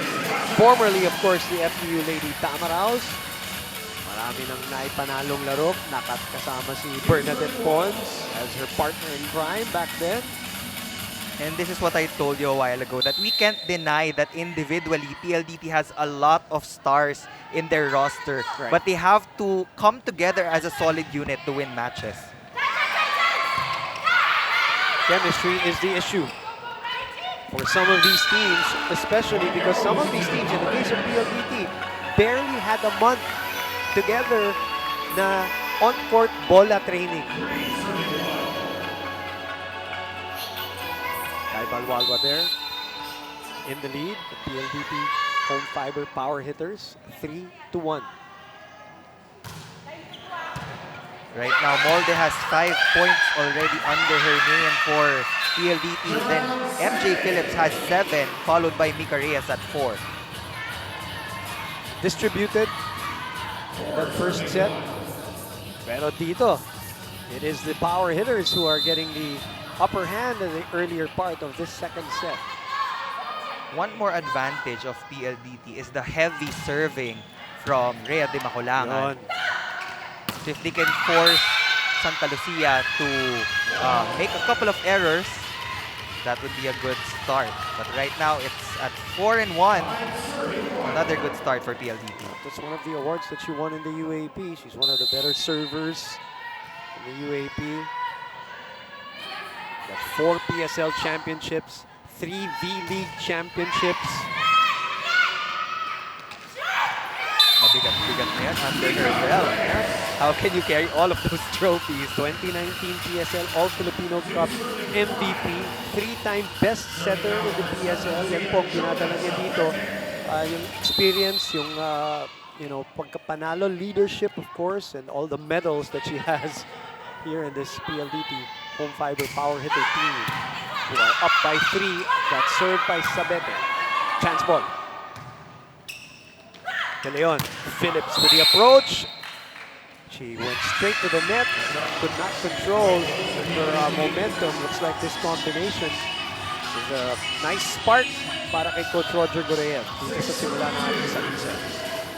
formerly, of course, the FPU Lady Tamaraos. Marami nang naipanalong laro. Nakasama si Bernadette Pons as her partner in crime back then. And this is what I told you a while ago, that we can't deny that individually, PLDT has a lot of stars in their roster. Right. But they have to come together as a solid unit to win matches. Chemistry is the issue for some of these teams, especially because some of these teams, in the case of PLDT, barely had a month together na on-court bola training. Kai Balwalwa there in the lead. The PLDT home fiber power hitters, 3-1. Right now, Molde has 5 points already under her name for PLDT. Then MJ Phillips has 7, followed by Mika Reyes at 4. Distributed in that first set. Pero dito, it is the power hitters who are getting the upper hand in the earlier part of this second set. One more advantage of PLDT is the heavy serving from Rhea de Maculangan. Yun. So if they can force Santa Lucia to make a couple of errors, that would be a good start. But right now, it's at 4-1. Another good start for PLDT. That's one of the awards that she won in the UAP. She's one of the better servers in the UAP. Got 4 PSL championships, 3 V-League championships. Mabigat-bigat na yan under her belt. How can you carry all of those trophies? 2019 PSL All-Filipino Cup MVP, 3-time best setter in the PSL. Yan po ang dinadala niya dito. Yung experience, yung pagkapanalo, leadership, of course, and all the medals that she has here in this PLDT home fiber power hitter team. Who are up by 3. Got served by Sabete. Chance ball. De Leon. Phillips with the approach. She went straight to the net. Could not control her momentum. Looks like this combination is a nice spark para kay Coach Roger Goreyev dito sa simula ng ating second set.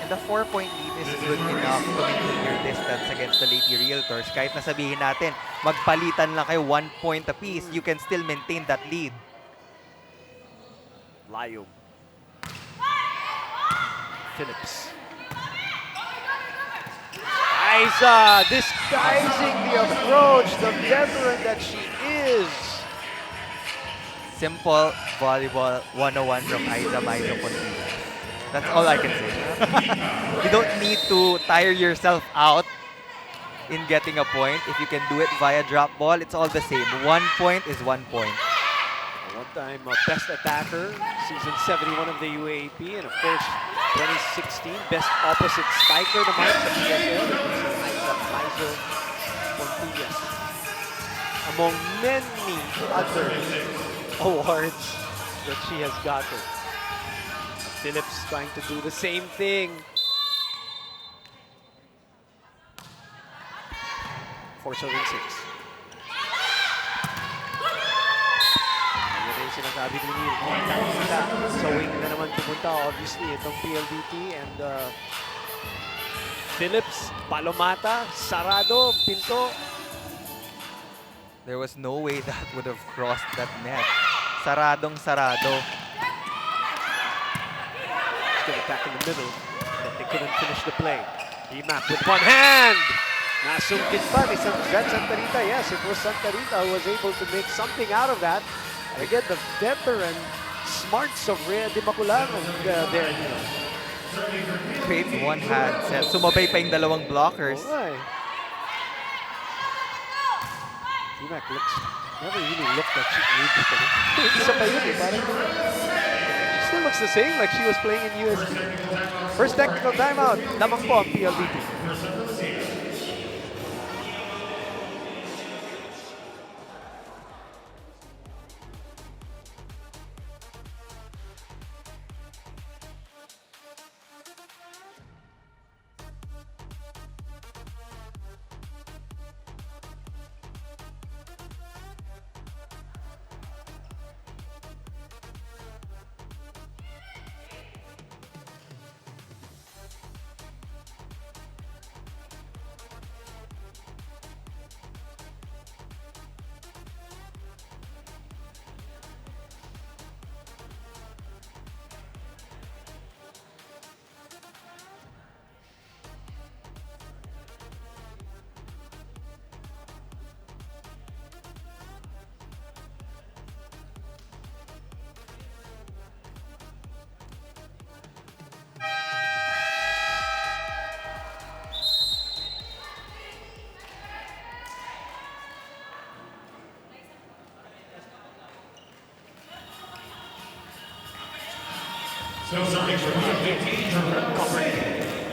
And the 4-point lead is good enough to maintain your distance against the Lady Realtors. Kahit na sabihin natin, magpalitan lang kayo 1 point apiece, you can still maintain that lead. Layog. Phillips. Aiza disguising the approach, the veteran that she is. Simple volleyball 101 from Aiza Maizo Contreras. That's all I can say. You don't need to tire yourself out in getting a point. If you can do it via drop ball, it's all the same. 1 point is 1 point. One-time best attacker, season 71 of the UAAP, and of course, 2016 best opposite spiker naman sa PSL. Isa Portillas. Among many other awards that she has gotten. Phillips trying to do the same thing. For serving 6. Ayan na yung sinasabi ni Neil. Sa wing na naman pumunta, obviously, itong Pldt and Phillips, Palomata, sarado, pinto. There was no way that would have crossed that net. Saradong sarado. Good attack in the middle, but they couldn't finish the play. Emac with one hand. Nasungkit pa ni Santa Rita. Yes, it was Santa Rita who was able to make something out of that. And again, the veteran smarts of Rhea Di Maculang there. Great one-hand set. Sumabay pa yung dalawang blockers. Alright. Emac never really looked like she aged. Isa pa yun eh, parang still looks the same, like she was playing in USD. First technical timeout. Lamang po ang PLDT.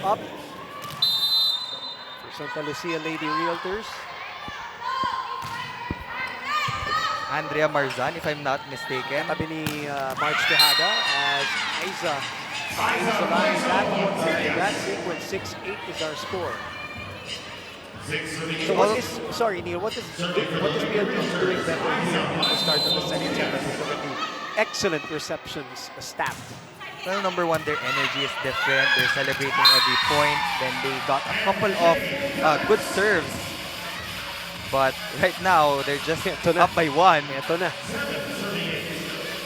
Up for Santa Lucia Lady Realtors. Andrea Marzan, if I'm not mistaken. Tabi ni March Tejada as Aiza finds the line. That sequence, 6-8 is our score. So what is, sorry Neil, what is PLDT doing better here at the start of the second set? Look at the excellent receptions stat. Well, number one, their energy is different. They're celebrating every point. Then they got a couple of good serves. But right now, they're just up by 1. Ito na.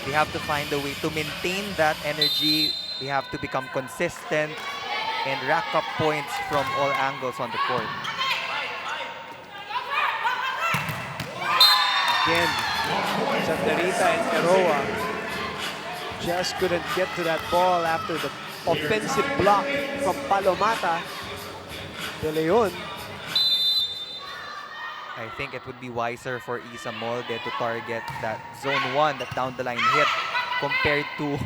They have to find a way to maintain that energy. They have to become consistent and rack up points from all angles on the court. Again, Santa Rita and Eroa just couldn't get to that ball after the offensive block from Palomata. De Leon. I think it would be wiser for Isa Molde to target that zone 1, that down the line hit, compared to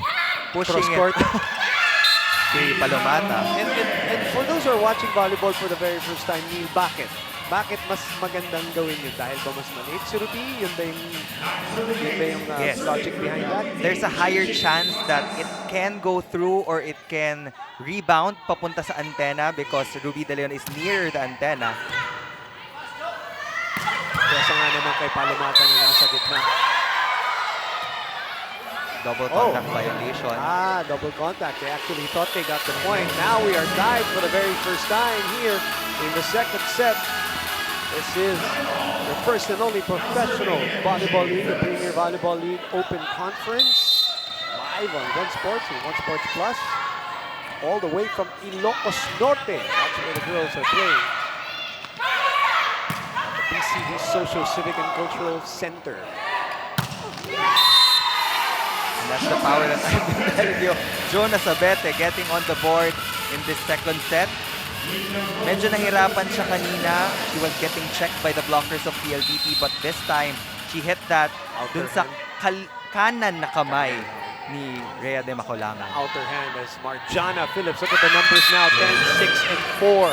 pushing Cross-court. it to Palomata. And for those who are watching volleyball for the very first time, Neil, bakit? Bakit mas magandang gawin yun? Dahil ba mas maliit si Ruby? Yun ba yung Yes. logic behind that? There's a higher chance that it can go through or it can rebound papunta sa antenna because Ruby De Leon is near the antenna. Kesa nga naman kay Palomata na nasa gitna. Double contact violation. Double contact. They actually thought they got the point. Now we are tied for the very first time here in the second set. This is the first and only professional volleyball league, the Premier Volleyball League Open Conference. Live on One Sports and One Sports Plus. All the way from Ilocos Norte. That's where the girls are playing. At the BCD Social, Civic and Cultural Center. And that's the power that I've been telling you. Jonas Abete getting on the board in this second set. Medyo nahirapan siya kanina. She was getting checked by the blockers of PLDT, but this time, she hit that dun sa kanan na kamay ni Rhea de Macolanga. Outer hand as Marjana Phillips. Look at the numbers now, 10, 6, and 4.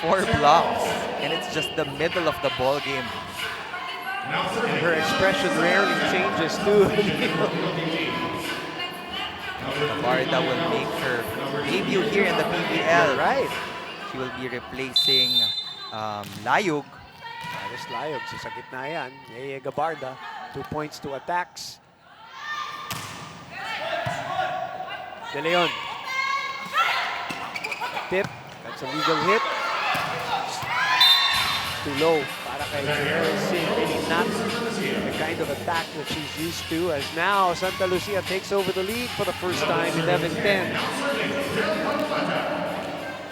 4 blocks, and it's just the middle of the ball game. And her expression rarely changes too. Gabarda will make her debut here in the PBL. Right. She will be replacing Layug. Aris Layog, sa gitna yan. Yeye Gabarda, 2 points to attacks. De Leon. Tip, that's a legal hit. Too low para kay Jerry Sin. Really not the kind of attack that she's used to, as now Santa Lucia takes over the lead for the first time, 11-10.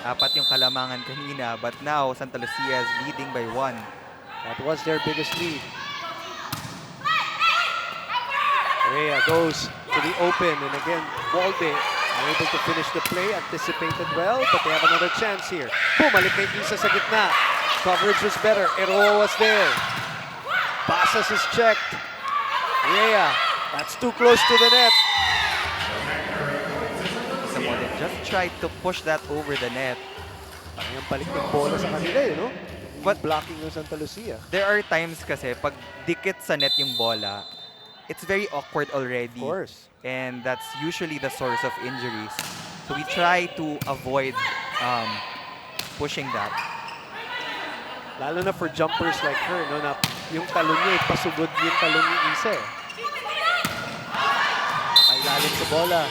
Apat yung kalamangan kanina, but now Santa Lucia is leading by 1. That was their biggest lead. Rhea goes to the open, and again, Walde able to finish the play, anticipated well, but they have another chance here. Bumalik na yung isa sa gitna. Coverage was better. Eroa was there. Pasas is checked. Rhea, that's too close to the net. Samodet just tried to push that over the net. Parang yung balik ng bola sa kanila, no? But Blocking ng Santa Lucia. there are times kasi pag dikit sa net yung bola, it's very awkward already. Of course. And that's usually the source of injuries. So we try to avoid pushing that. Lalo na for jumpers like her, no? Na yung talon niya, pasugod yung talon ni Isa. Ay lalim sa bola.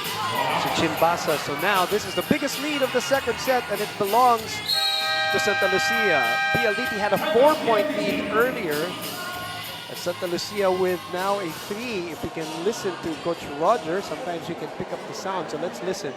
Si Chimbasa. So now, this is the biggest lead of the second set, and it belongs to Santa Lucia. PLDT had a 4-point lead earlier. And Santa Lucia with now a 3. If we can listen to Coach Roger, sometimes we can pick up the sound. So let's listen.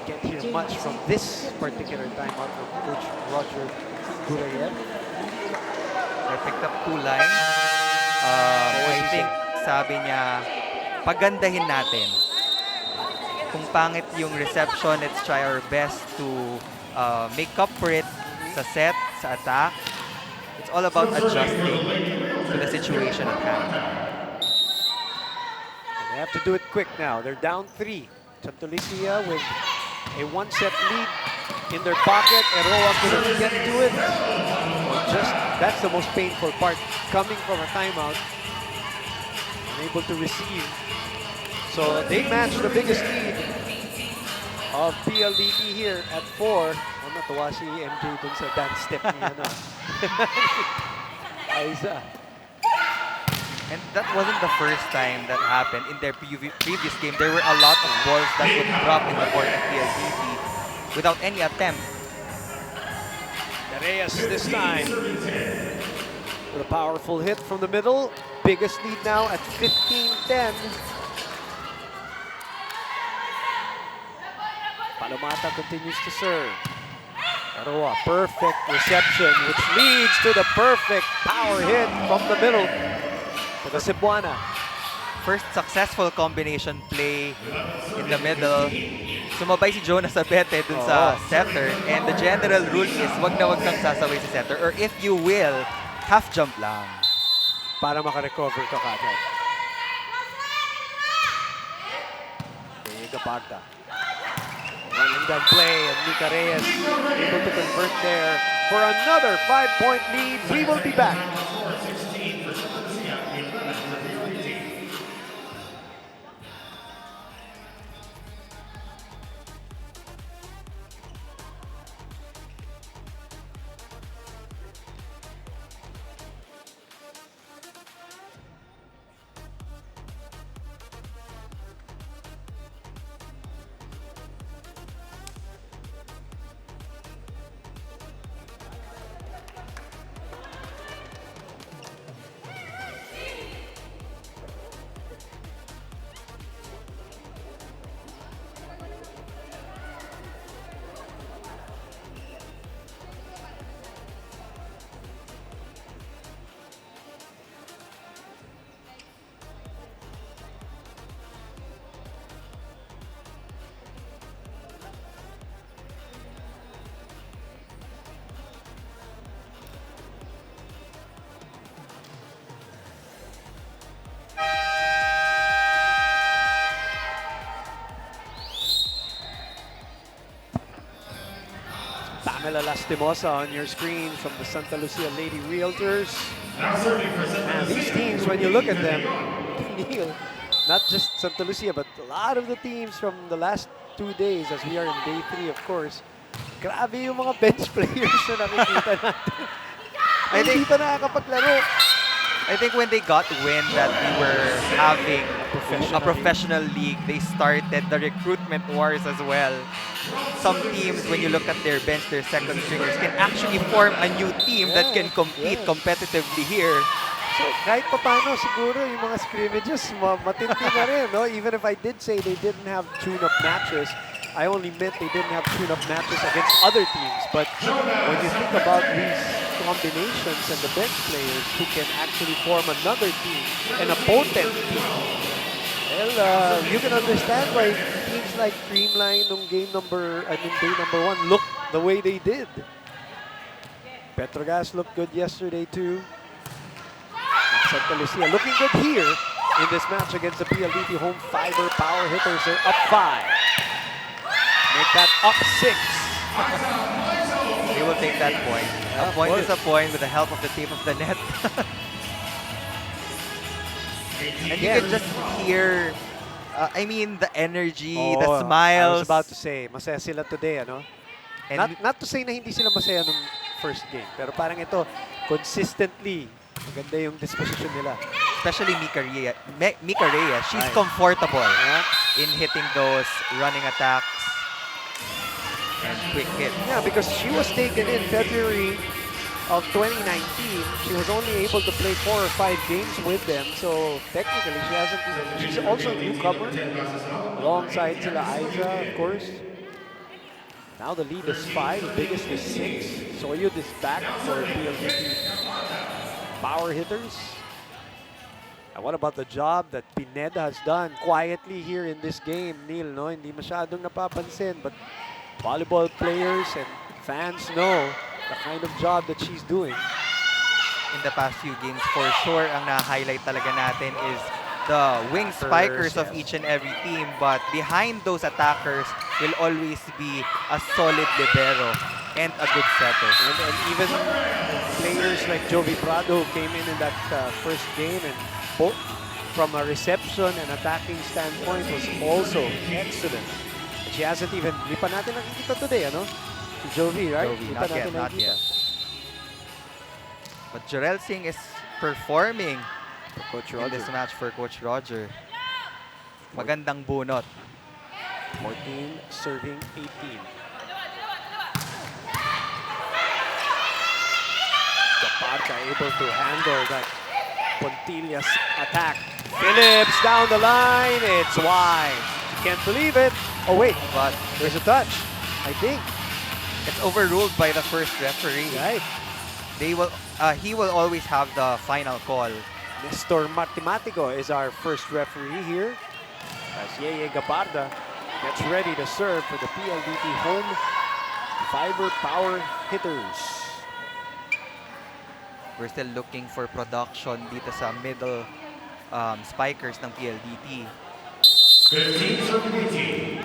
Can't hear much from this particular timeout from Coach Roger Gurayev. I picked up 2 lines. I think sabi niya, pagandahin natin. Kung pangit yung reception, let's try our best to make up for it sa set, sa attack. It's all about adjusting to the situation at hand. And they have to do it quick now. They're down 3. Santa Lucia with a 1-set lead in their pocket. Eroa couldn't get to it. That's the most painful part. Coming from a timeout, unable to receive. So they match the biggest lead of PLDT here at 4. Natuwa si MJ dun sa dance step niya. Aiza. And that wasn't the first time that happened. In their previous game, there were a lot of balls that would drop in the court of PLDT without any attempt. Reyes this time with a powerful hit from the middle. Biggest lead now at 15-10. Palomata continues to serve. Eroa, perfect reception, which leads to the perfect power hit from the middle to the Cebuana. First successful combination play in the middle. Sumabay si Jonas Abete dun sa setter. And the general rule is wag na wag kang sasabay sa setter. Or if you will, half jump lang. Para makarecover ka kagad. Gabarda. One and done play, and Mika Reyes able to convert there for another 5-point lead. We will be back. Pamela Lastimosa on your screen from the Santa Lucia Lady Realtors. Now serving for Santa And these Lucia. teams, when you look at them, Neil, not just Santa Lucia, but a lot of the teams from the last 2 days, as we are in day 3, of course. Grabe yung mga bench players na nakikita natin. I Hindi think pa nakakapaglaro. I think when they got wind that we were having Professional a professional league, they started the recruitment wars as well. Some teams, when you look at their bench, their second stringers, can actually form a new team that can compete competitively here. So kahit pa paano, siguro yung mga scrimmages, matindi na rin, no? Even if I did say they didn't have tune-up matches, I only meant they didn't have tune-up matches against other teams. But when you think about these combinations and the bench players who can actually form another team, an potent team, well, you can understand why teams like Creamline nung day number 1 looked the way they did. Petrogas looked good yesterday too. And Santa Lucia looking good here in this match against the PLDT home Fibr power hitters. They're up 5. Make that up 6. They will take that point. A point is a point with the help of the tape of the net. And you can just hear, I mean, the energy, the I smiles. was about to say, masaya sila today, ano? And Not to say na hindi sila masaya nung first game, pero parang ito, consistently, maganda yung disposition nila. especially Mika Reyes, she's comfortable in hitting those running attacks and quick hits. Yeah, because she was taken in February of 2019. She was only able to play 4 or 5 games with them, so technically she hasn't. She's also a newcomer, alongside sila Aiza, of course. Now the lead is 5, the biggest is 6. Soyud is back for PLDT power hitters. And what about the job that Pineda has done quietly here in this game, Neil? No, hindi masyadong napapansin, but volleyball players and fans know the kind of job that she's doing. In the past few games, for sure, ang na-highlight talaga natin is the wing spikers of each and every team. But behind those attackers will always be a solid libero and a good setter. And even players like Jovi Prado who came in that first game and both from a reception and attacking standpoint was also excellent. And she hasn't even, hindi pa natin nakikita today, ano? Si Jovi, right? Jovi, Hindi pa not yet, natin not nakikita. yet. But Jorel Singh is performing For Coach in Roger. this match for Coach Roger. Magandang bunot. 14 serving 18. Gaparca able to handle that Pontillas attack. Phillips down the line. It's wide. She can't believe it. Oh wait, But there's a touch. I think. it's overruled by the first referee. Right. They will, he will always have the final call. Nestor Matematico is our first referee here. As Yeye Gaparda gets ready to serve for the PLDT home Fibr power hitters. We're still looking for production dito sa middle spikers ng PLDT. 15 serving 18.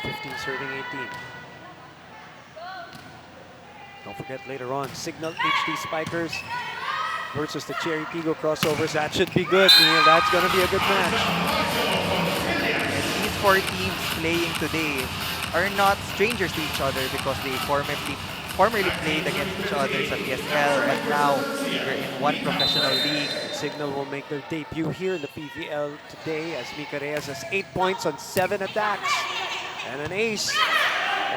15 serving 18. Don't forget later on, Signal HD Spikers versus the Cherry Pigo crossovers. That should be good, Neil. That's going to be a good match. And these 4 teams playing today are not strangers to each other because they formerly played against each other sa PSL, but now they're in one professional league. Signal will make their debut here in the PVL today as Mika Reyes has 8 points on 7 attacks and an ace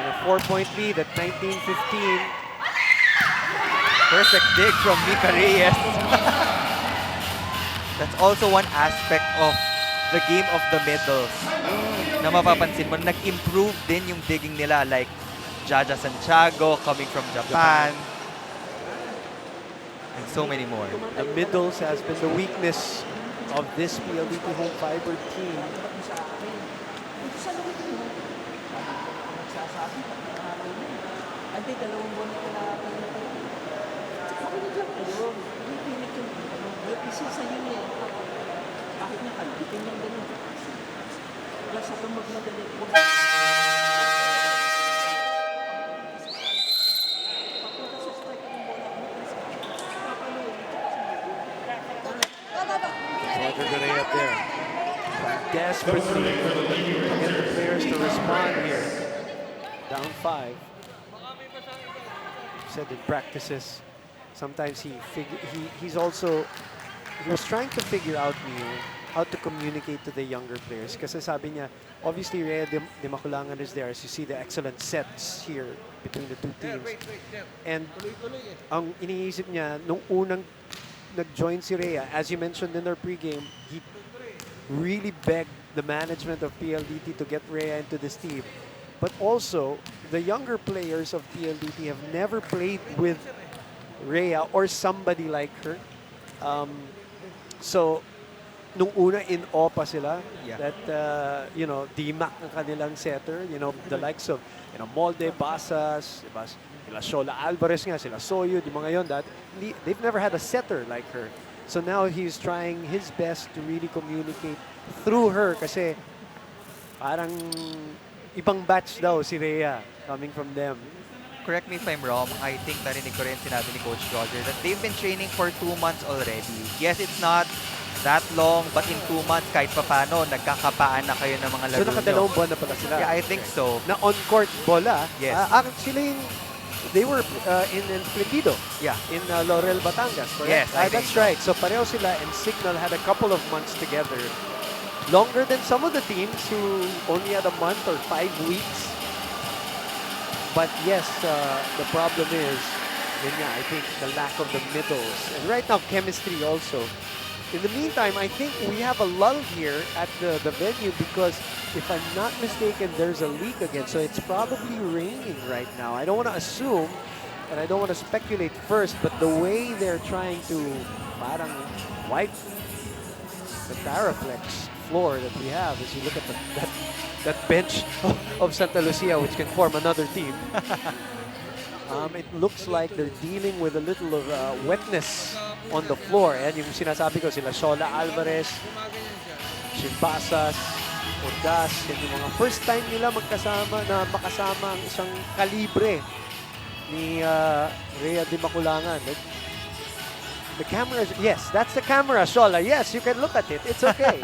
and a 4-point lead at 19-15. Perfect dig from Mika Reyes. That's also one aspect of the game of the middles na mapapansin mo, nag-improve din yung digging nila, like Jaja Santiago coming from Japan and so many more. The middles has been the weakness of this PLDT home Fibr team. Roger Correa there. Trying desperately to get the players to respond here. Down 5. Said in practices, sometimes he's also he was trying to figure out how to communicate to the younger players. Kasi sabi niya, obviously Rhea de Maculangan is there. As you see the excellent sets here between the two teams. And ang iniisip niya, nung unang nag-join si Rhea, as you mentioned in our pregame, he really begged the management of PLDT to get Rhea into this team. But also, the younger players of PLDT have never played with Rhea or somebody like her. So, nung una in awe pa sila that, D-Mac ang kanilang setter, the likes of, Molde, Basas, diba? Sila Shola Alvarez nga, sila Soyo, di mga yun, they've never had a setter like her. So now he's trying his best to really communicate through her kasi parang ibang batch daw si Rhea coming from them. Correct me if I'm wrong, I think narinig ko rin sinabi ni Coach Roger that they've been training for 2 months already. Yes, it's not that long, but in 2 months, kahit papano, nagkakapaan na kayo ng mga laro So nakadalawang buwan na pala sila. Yeah, I think so. Na on-court bola. Yes. They were in Pldt. Yeah. In Laurel, Batangas. Correct? Yes, I think that's so. right. So pareho sila and Signal had a couple of months together. Longer than some of the teams who only had a month or 5 weeks. But yes, the problem is, I think, the lack of the middles. And right now, chemistry also. In the meantime, I think we have a lull here at the venue because, if I'm not mistaken, there's a leak again. So it's probably raining right now. I don't want to assume, and I don't want to speculate first, but the way they're trying to parang wipe the Taraflex floor that we have, as you look at that bench of Santa Lucia, which can form another team. It looks like they're dealing with a little of wetness on the floor. Ayan yung sinasabi ko, sila Shola Alvarez, Shimbasas, Ordas, yan yung mga first time nila makasama ang isang kalibre ni Rhea de Maculangan. The camera, yes, that's the camera, Shola. Yes, you can look at it. It's okay.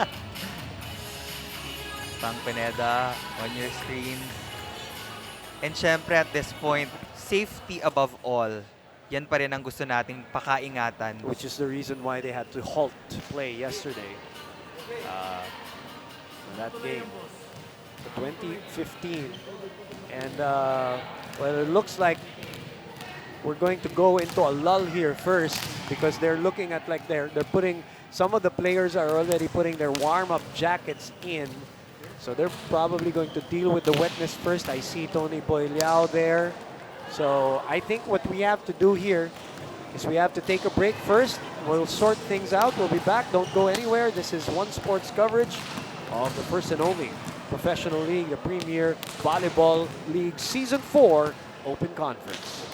Pang Pineda on your screen. And syempre at this point, safety above all. Yan pa rin ang gusto nating pakaingatan. Which is the reason why they had to halt play yesterday. That game, the 2015. And, well, it looks like we're going to go into a lull here first because they're looking at they're putting, some of the players are already putting their warm-up jackets in. So they're probably going to deal with the wetness first. I see Tony Boyliao there. So I think what we have to do here is we have to take a break first. We'll sort things out. We'll be back. Don't go anywhere. This is One Sports coverage of the first and only professional league, the Premier Volleyball League Season 4 Open Conference.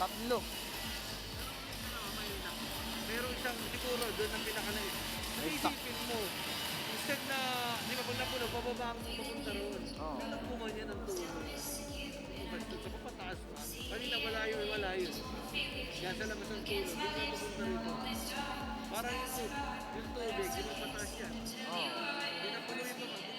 Tatlo. Meron siyang siguro doon ang pinaka-nais. Naisipin mo, instead na, di ba pag napuno, bababa mo papunta roon. Oo. Nagpuman niya ng tulong. Basta sa papataas pa. Kanina wala yun. Kaya sa labas ng tulong, hindi ka papunta rito. Parang yung tubig, pinapataas yan. Oo. Pinapuno ito. Oo.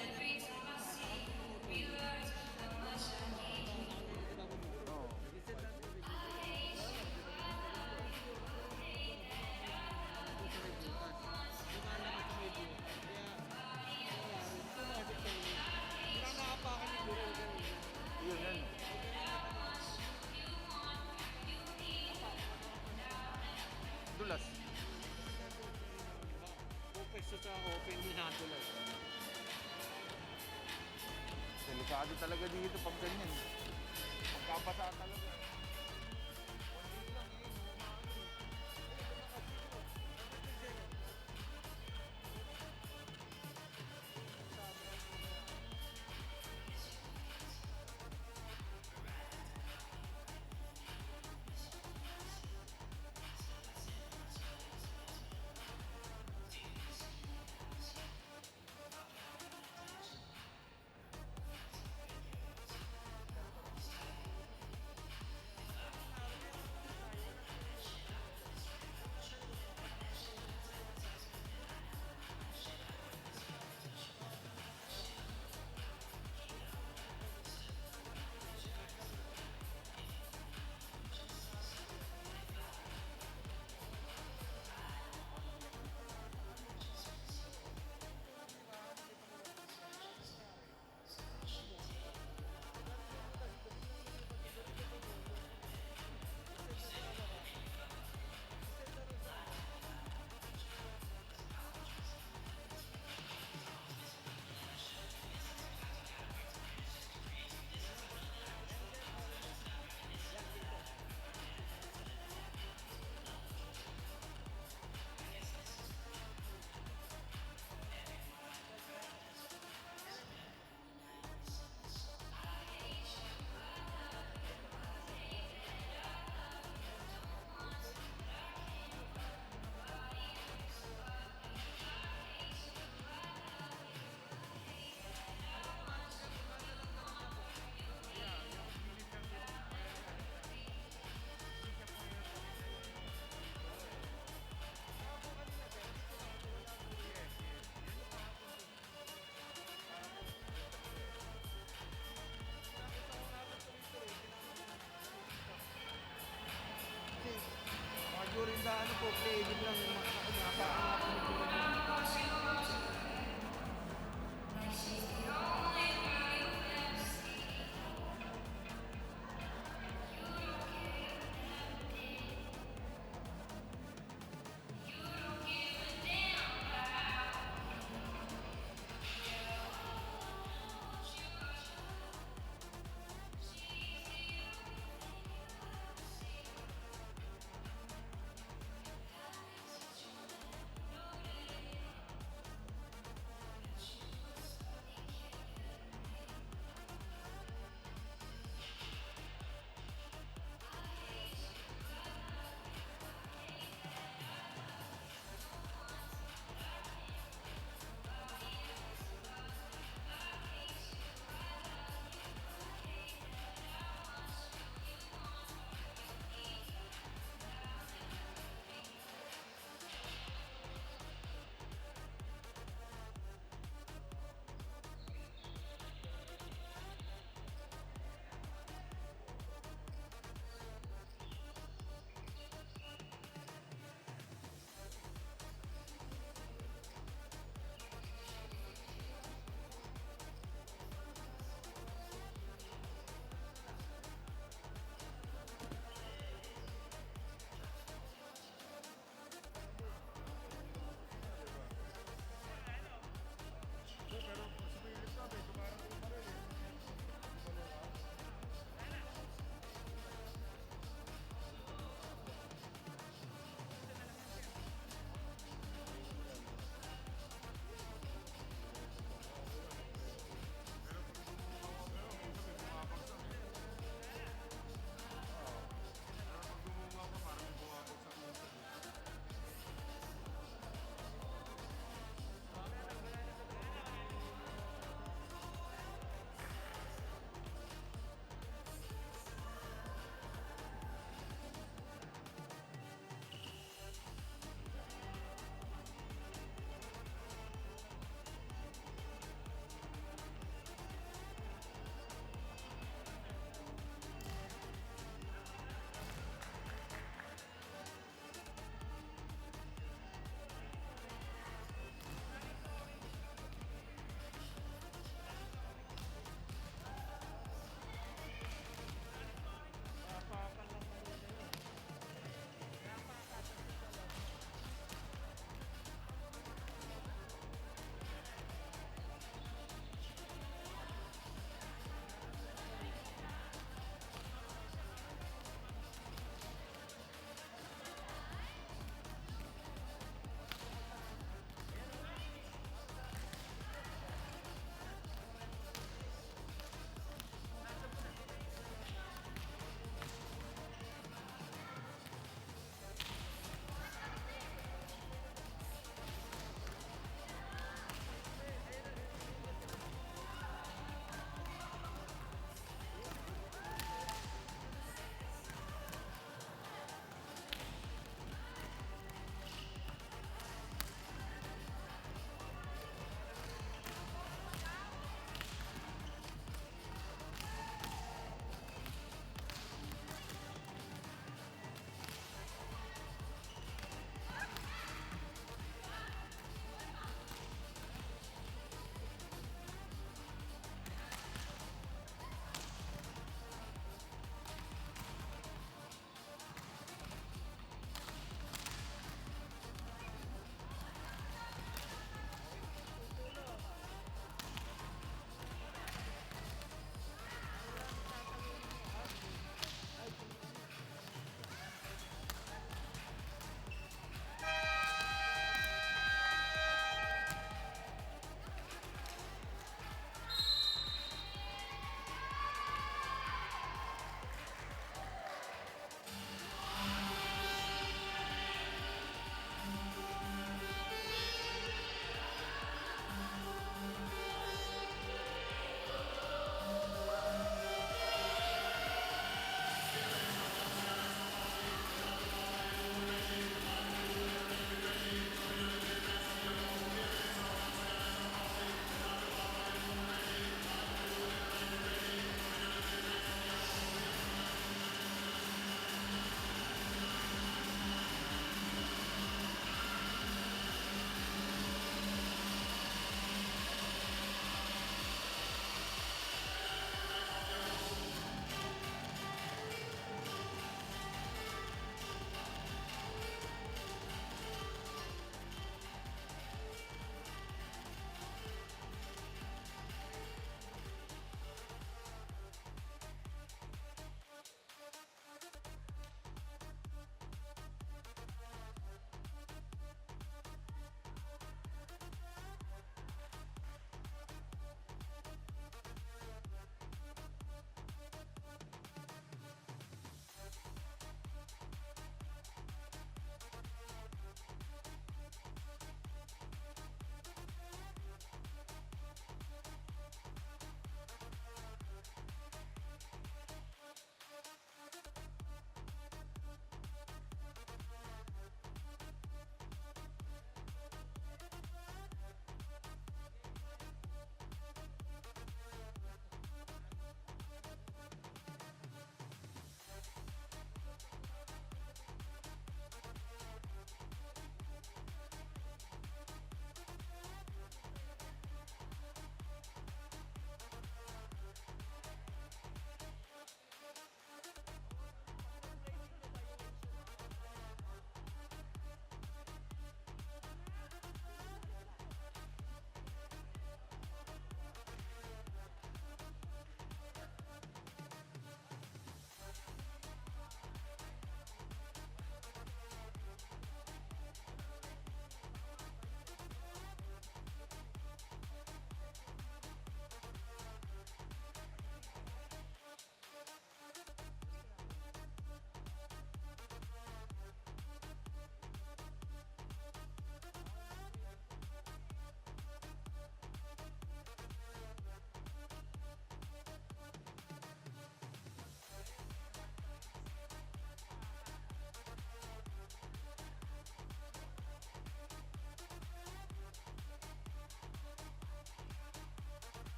Yun, yun. Dulas. Pwesto sa open din natuloy. Delikado talaga dito pag ganyan. Magkabasa talaga.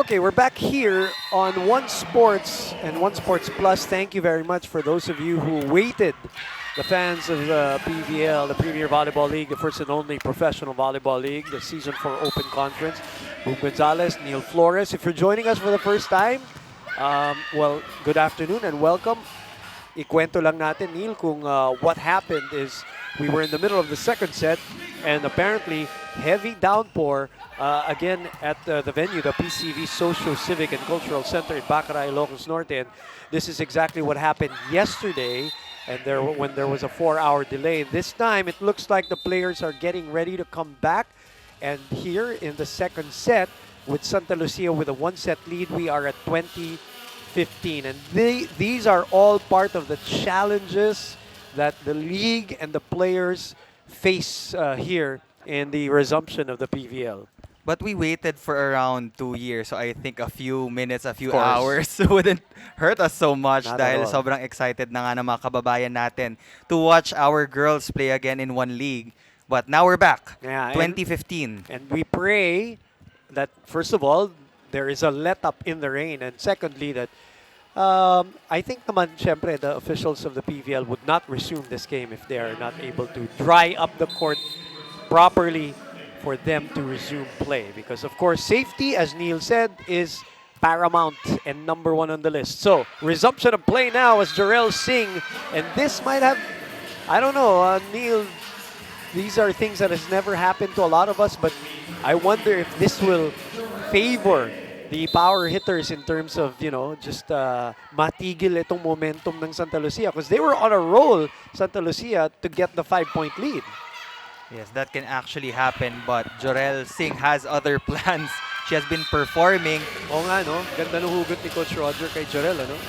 Okay, we're back here on One Sports and One Sports Plus. Thank you very much for those of you who waited. The fans of the PVL, the Premier Volleyball League, the first and only professional volleyball league, the Season 4 Open Conference. Boom Gonzalez, Neil Flores. If you're joining us for the first time, well, good afternoon and welcome. Ikwento lang natin, Neil, kung what happened is we were in the middle of the second set and apparently heavy downpour again at the venue, the PCV Social, Civic and Cultural Center in Baccarat, Ilocos Norte. And this is exactly what happened yesterday and when there was a 4-hour delay. This time it looks like the players are getting ready to come back. And here in the second set with Santa Lucia with a 1-set lead, we are at 20-15. And these are all part of the challenges that the league and the players face here in the resumption of the PVL. But we waited for around 2 years, so I think a few minutes, a few course. hours wouldn't hurt us so much Not dahil at all. sobrang excited na nga ng mga kababayan natin to watch our girls play again in one league. But now we're back, Yeah, 2015. And we pray that, first of all, there is a let-up in the rain. And secondly, that I think naman, syempre, the officials of the PVL would not resume this game if they are not able to dry up the court properly for them to resume play. Because, of course, safety, as Neil said, is paramount and number one on the list. So, resumption of play now as Jarrell Singh. And this might have, I don't know, Neil, these are things that has never happened to a lot of us, but I wonder if this will favor the power hitters in terms of, you know, just matigil itong momentum ng Santa Lucia. Because they were on a roll, Santa Lucia, to get the 5-point lead. Yes, that can actually happen, but Jorel Singh has other plans. She has been performing. Oo nga, no? Ganda ng hugot ni Coach Roger kay Jorel, ano?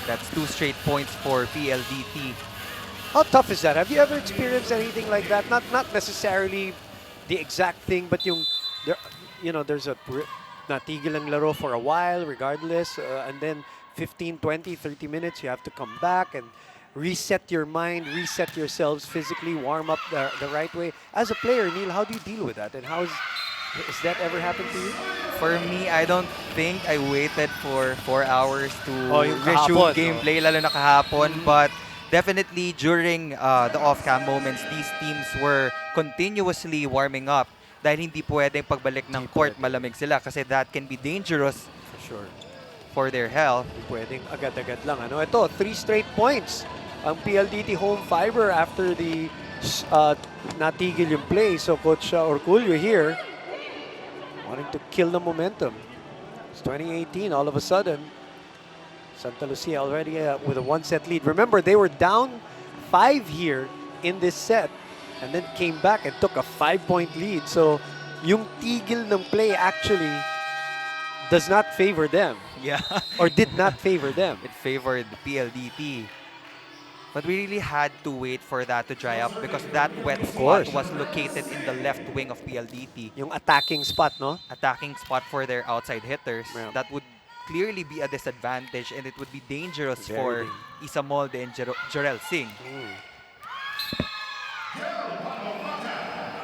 That's 2 straight points for PLDT. How tough is that? Have you ever experienced anything like that? Not necessarily the exact thing, but yung, there, you know, there's a natigil ang laro for a while, regardless, and then 15, 20, 30 minutes, you have to come back and reset your mind, reset yourselves physically, warm up the right way. As a player, Neil, how do you deal with that? And has that ever happened to you? For me, I don't think I waited for 4 hours to yung resume kahapon, gameplay, lalo na kahapon. But definitely during the off-cam moments, these teams were continuously warming up dahil hindi pwedeng pagbalik ng court, malamig sila kasi that can be dangerous For sure. for their health. Hindi pwedeng agad-agad lang. Ano? Ito, 3 straight points. Ang PLDT home Fibr after the natigil yung play. So Coach Orculio here wanting to kill the momentum. It's 2018 all of a sudden. Santa Lucia already with a 1-set lead. Remember, they were down 5 here in this set and then came back and took a 5-point lead. So yung tigil ng play actually does not favor them. Yeah. Or did not favor them. It favored PLDT. But we really had to wait for that to dry up because that wet spot course. was located in the left wing of PLDT. Yung attacking spot, no? Attacking spot for their outside hitters. Yeah. That would clearly be a disadvantage and it would be dangerous Very for dangerous. Isa Molde and Jorel Singh.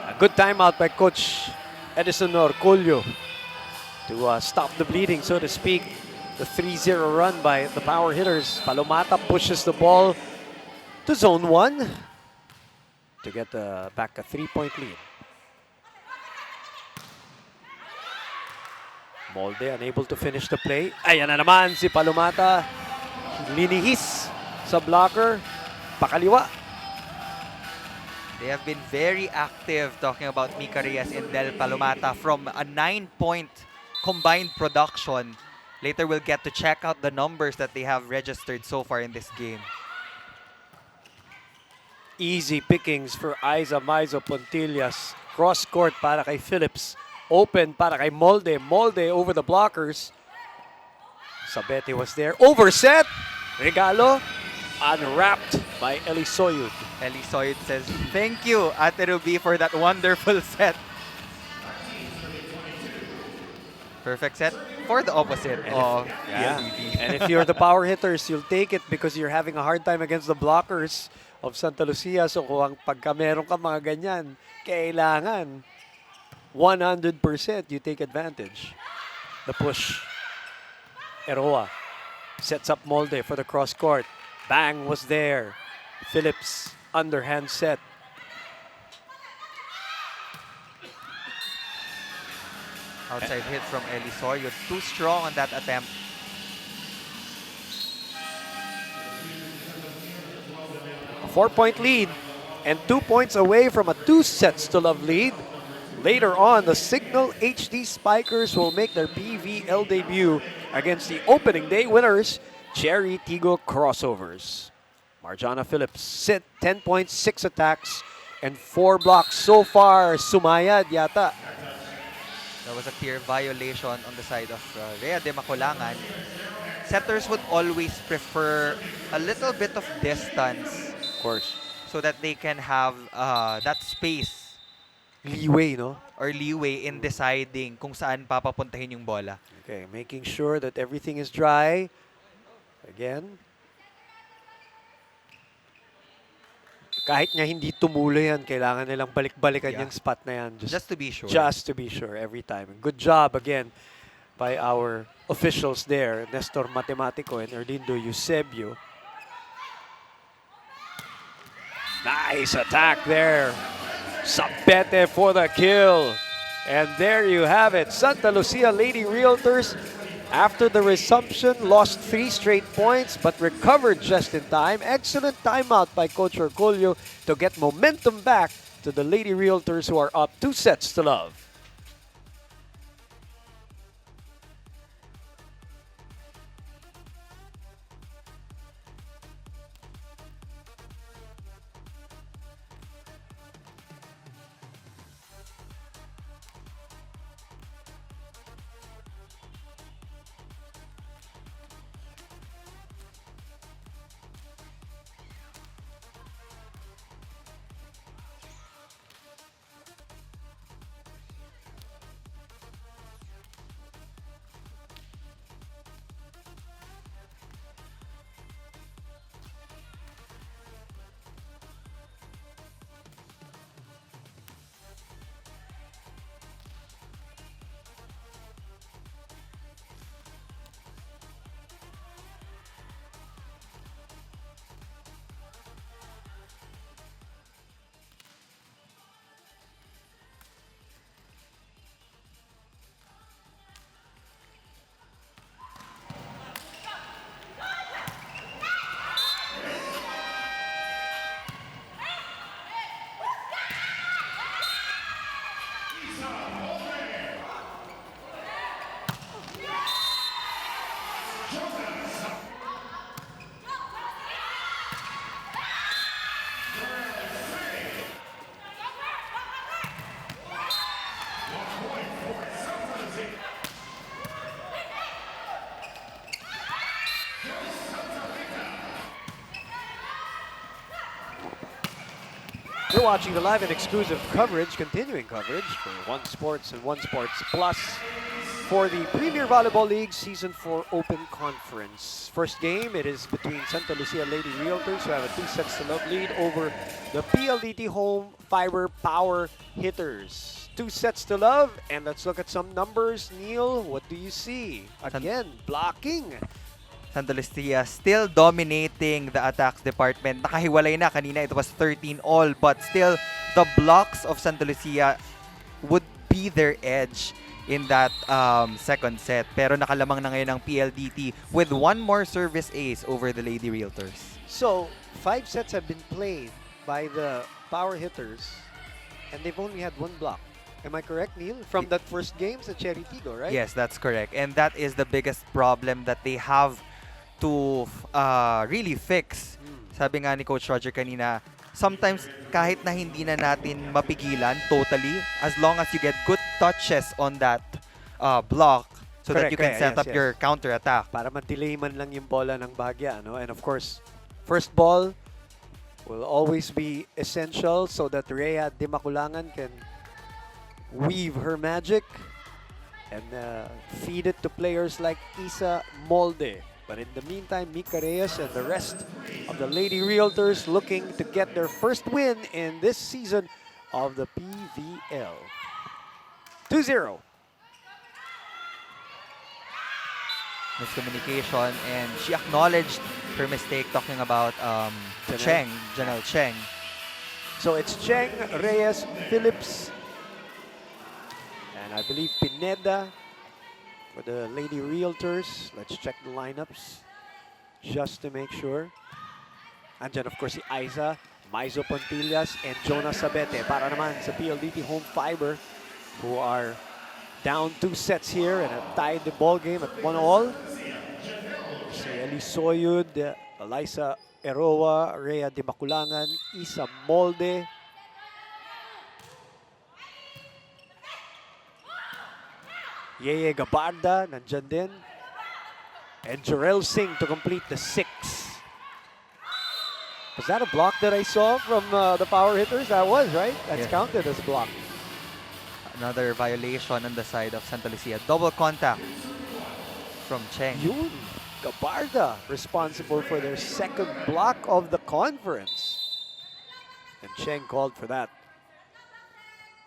A good timeout by Coach Edison Orculio to stop the bleeding, so to speak. The 3-0 run by the power hitters. Palomata pushes the ball to zone 1 to get back a 3-point lead. Molde unable to finish the play. Ayan na naman si Palomata. Linihis sa blocker. Pakaliwa. They have been very active talking about Mika Reyes and Del Palomata from a 9-point combined production. Later we'll get to check out the numbers that they have registered so far in this game. Easy pickings for Aiza Maizo Pontillas. Cross court para kay Phillips. Open para kay Molde. Molde over the blockers. Sabete was there. Overset. Regalo. Unwrapped by Elisoyud. Elisoid says, thank you, Ate Ruby, for that wonderful set. Perfect set for the opposite of PLDT. And if you're the power hitters, you'll take it because you're having a hard time against the blockers of Santa Lucia. So kung pagka meron ka mga ganyan, kailangan 100% you take advantage. The push Eroa sets up Molde for the cross court. Bang was there. Phillips underhand set. Outside hit from Elisorio. Too strong on that attempt. A 4-point lead and 2 points away from a 2-sets-to-love lead. Later on, the Signal HD Spikers will make their PVL debut against the opening day winners, Cherry Tigo Crossovers. Marjana Phillips set 10 points, 6 attacks, and 4 blocks so far. Sumayad yata. That was a clear violation on the side of Rhea de Maculangan. Setters would always prefer a little bit of distance Of course. so that they can have that space Leeway, no? or leeway in deciding kung saan papapuntahin yung bola. Okay, making sure that everything is dry. Again. Kahit nga hindi tumulo yan, kailangan nilang balik-balikan Yeah. yung spot na yan. Just to be sure. Just to be sure every time. Good job again by our officials there, Nestor Matematico and Erlindo Eusebio. Nice attack there. Sapete for the kill. And there you have it. Santa Lucia Lady Realtors, after the resumption, lost 3 straight points but recovered just in time. Excellent timeout by Coach Orcolio to get momentum back to the Lady Realtors, who are up 2-0. You're watching the live and exclusive coverage, continuing coverage for One Sports and One Sports Plus for the Premier Volleyball League Season 4 Open Conference. First game, it is between Santa Lucia Lady Realtors, who have a 2-0 lead over the PLDT home Fibr Power Hitters. 2-0, and let's look at some numbers. Neil, what do you see? Again, blocking. Santa Lucia still dominating the attacks department. Nakahiwalay na. Kanina it was 13 all, but still the blocks of Santa Lucia would be their edge in that second set. Pero nakalamang na ngayon ang PLDT with one more service ace over the Lady Realtors. So, 5 sets have been played by the power hitters, and they've only had 1 block. Am I correct, Neil? From that first game sa Cherry Tigo, right? Yes, that's correct. And that is the biggest problem that they have to really fix. Sabi nga ni Coach Roger kanina, sometimes kahit na hindi na natin mapigilan totally, as long as you get good touches on that block so that you can set up your counter attack. Para ma-delay man lang yung bola ng bahagya, no? And of course, first ball will always be essential so that Rhea de Maculangan can weave her magic and feed it to players like Isa Molde. But in the meantime, Mika Reyes and the rest of the Lady Realtors looking to get their first win in this season of the PVL. 2-0. miscommunication, and she acknowledged her mistake talking about Janelle Cheng. So it's Cheng, Reyes, Phillips, and I believe Pineda for the Lady Realtors. Let's check the lineups just to make sure. And then of course si Aiza, Maizo Pontillas, and Jonas Sabete para naman sa PLDT Home Fiber, who are down 2 sets here and have tied the ball game at 1-1. Si Eli Soyud, Eliza Eroa, Rhea de Maculangan, Isa Molde, Yeye Gabarda, nandyan din, and Jarrell Singh to complete the 6. Was that a block that I saw from the power hitters? That was, right? That's Yeah. counted as block. Another violation on the side of Santa Lucia. Double contact from Cheng. Yun, Gabarda responsible for their second block of the conference. And Cheng called for that.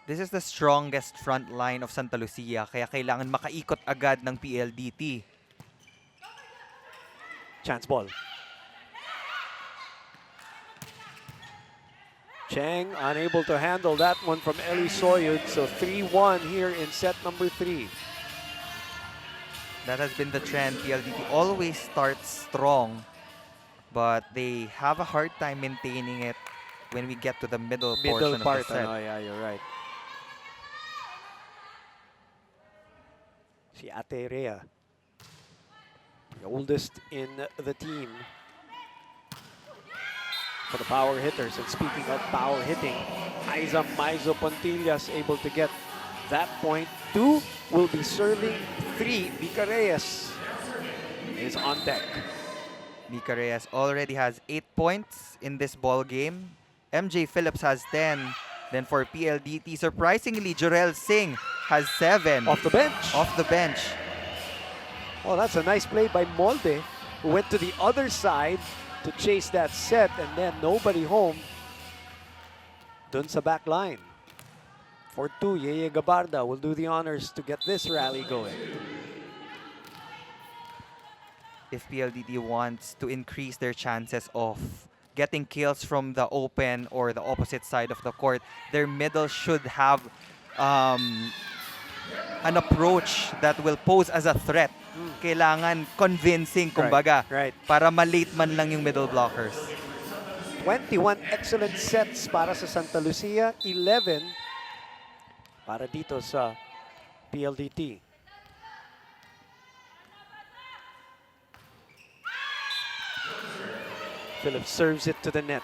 This is the strongest front line of Santa Lucia, kaya kailangan makaikot agad ng PLDT. Chance ball. Cheng unable to handle that one from Eli Soyud. So 3-1 here in set number 3. That has been the trend. PLDT always starts strong, but they have a hard time maintaining it when we get to the middle portion Middle part. of the set. Oh, yeah, you're right. Si Ate Rhea, the oldest in the team for the power hitters. And speaking of power hitting, Aiza Maizo Pontillas able to get that point. 2 will be serving. 3, Mika Reyes is on deck. Mika Reyes already has 8 points in this ball game. MJ Phillips has 10. Then for PLDT, surprisingly, Jarrell Singh has 7. Off the bench. Off the bench. Oh, that's a nice play by Molde, who went to the other side to chase that set, and then nobody home dun sa back line. For 2, Yeye Gabarda will do the honors to get this rally going. If PLDT wants to increase their chances of getting kills from the open or the opposite side of the court, their middle should have an approach that will pose as a threat. Kailangan convincing, kumbaga, Right. para malate man lang yung middle blockers. 21 excellent sets para sa Santa Lucia, 11 para dito sa PLDT. Phillips serves it to the net.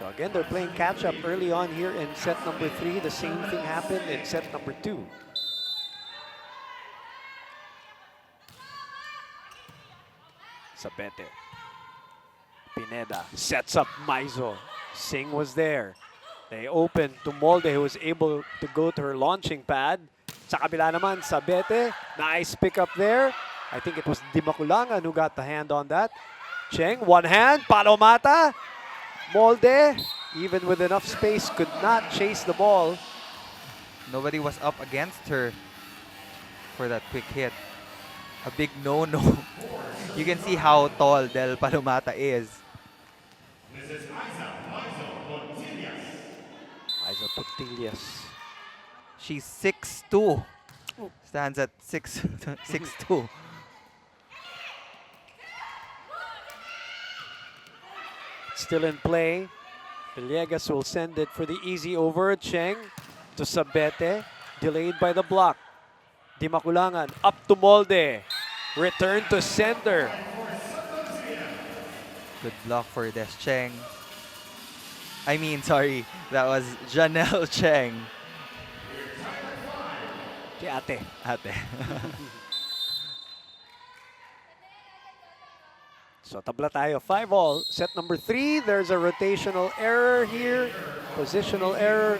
So again, they're playing catch up early on here in set number 3. The same thing happened in set number 2. Sabete. Pineda sets up Maizo. Singh was there. They opened to Molde, who was able to go to her launching pad. Sa kabila naman, Sabete. Nice pick up there. I think it was Dimaculangan who got the hand on that. Cheng, one hand. Palomata. Molde, even with enough space, could not chase the ball. Nobody was up against her for that quick hit. A big no-no. You can see how tall Del Palomata is. Aiza Pontillas. She's 6'2". Stands at 6'2". Still in play. Villegas will send it for the easy over. Cheng to Sabete. Delayed by the block. Dimaculangan up to Molde. Return to center. Good block for Des Cheng. I mean, sorry, that was Janelle Cheng. Si Ate. Ate. So tabla tayo, 5-all. Set number 3, there's a rotational error here. Positional error.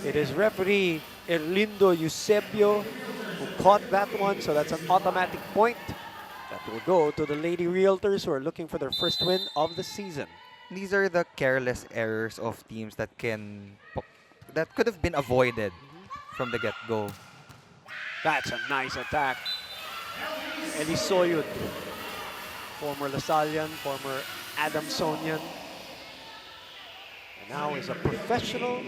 It is referee Erlindo Eusebio who caught that one, so that's an automatic point. That will go to the Lady Realtors, who are looking for their first win of the season. These are the careless errors of teams that could have been avoided from the get-go. That's a nice attack. Elisoyud, former Lasallian, former Adamsonian, and now is a professional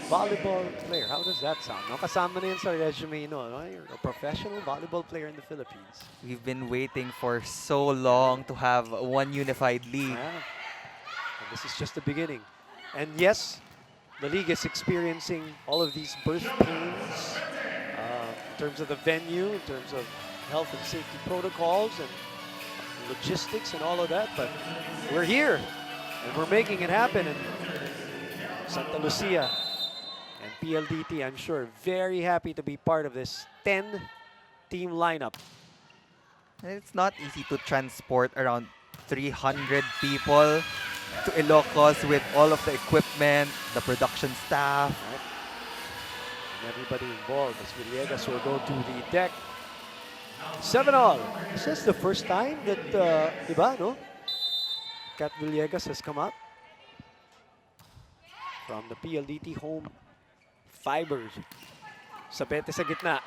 volleyball player. How does that sound? No, kasama na yan sa resume, no? You're a professional volleyball player in the Philippines. We've been waiting for so long to have one unified league. Yeah. And this is just the beginning. And yes, the league is experiencing all of these birth pains in terms of the venue, in terms of health and safety protocols and logistics and all of that. But we're here and we're making it happen. And Santa Lucia and PLDT, I'm sure, very happy to be part of this 10-team lineup. And it's not easy to transport around 300 people to Ilocos with all of the equipment, the production staff. And everybody involved. As Villegas will go to the deck. 7-all. This is the first time that, diba, no? Kat Villegas has come up from the PLDT home Fibr. Sabete sa gitna.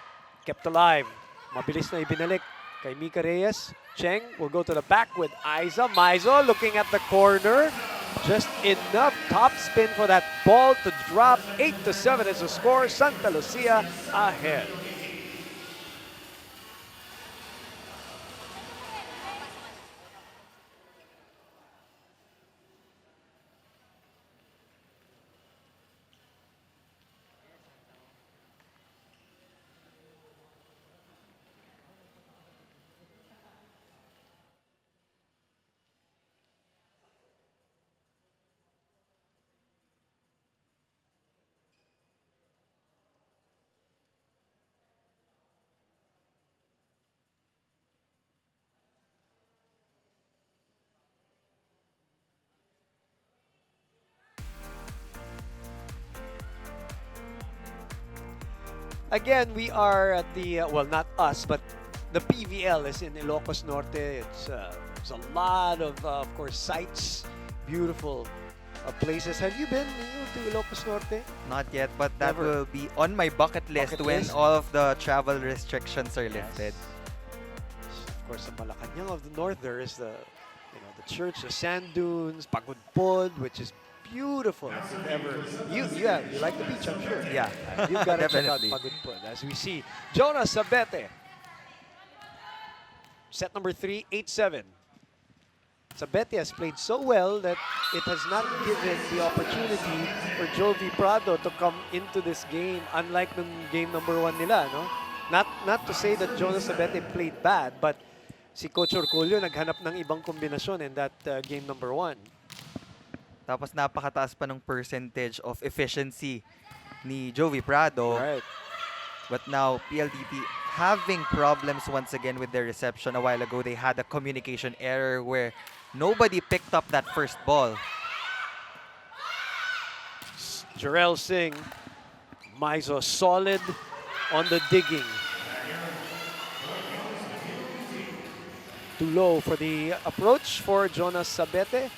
Kept alive. Mabilis na ibinalik kay Mika Reyes. Cheng will go to the back with Aiza. Maizo looking at the corner. Just enough top spin for that ball to drop. 8-7 is the score. Santa Lucia ahead. Again, we are at the, well, not us, but the PVL is in Ilocos Norte. It's there's a lot of course, sites, beautiful places. Have you been to Ilocos Norte? Not yet, but that Never. will be on my bucket list Bucket when list? all of the travel restrictions are lifted. Of course, sa Malacanang of the North, there is the, the church, the sand dunes, Pagudpod, which is beautiful. If you've ever, you like the beach, I'm sure. Yeah, You've got to check out definitely. Pagudpod. As we see, Jonas Sabete. Set number 3, 8-7. Sabete has played so well that it has not given the opportunity for Jovi Prado to come into this game, unlike nung game number 1 nila, no? Not to say that Jonas Sabete played bad, but si Coach Orculio naghanap ng ibang kombinasyon in that game number 1. Tapos napakataas pa ng percentage of efficiency ni Jovi Prado. Right. But now, PLDT having problems once again with their reception. A while ago, they had a communication error where nobody picked up that first ball. Jarrell Singh, Maizo solid on the digging. Too low for the approach for Jonas Sabete.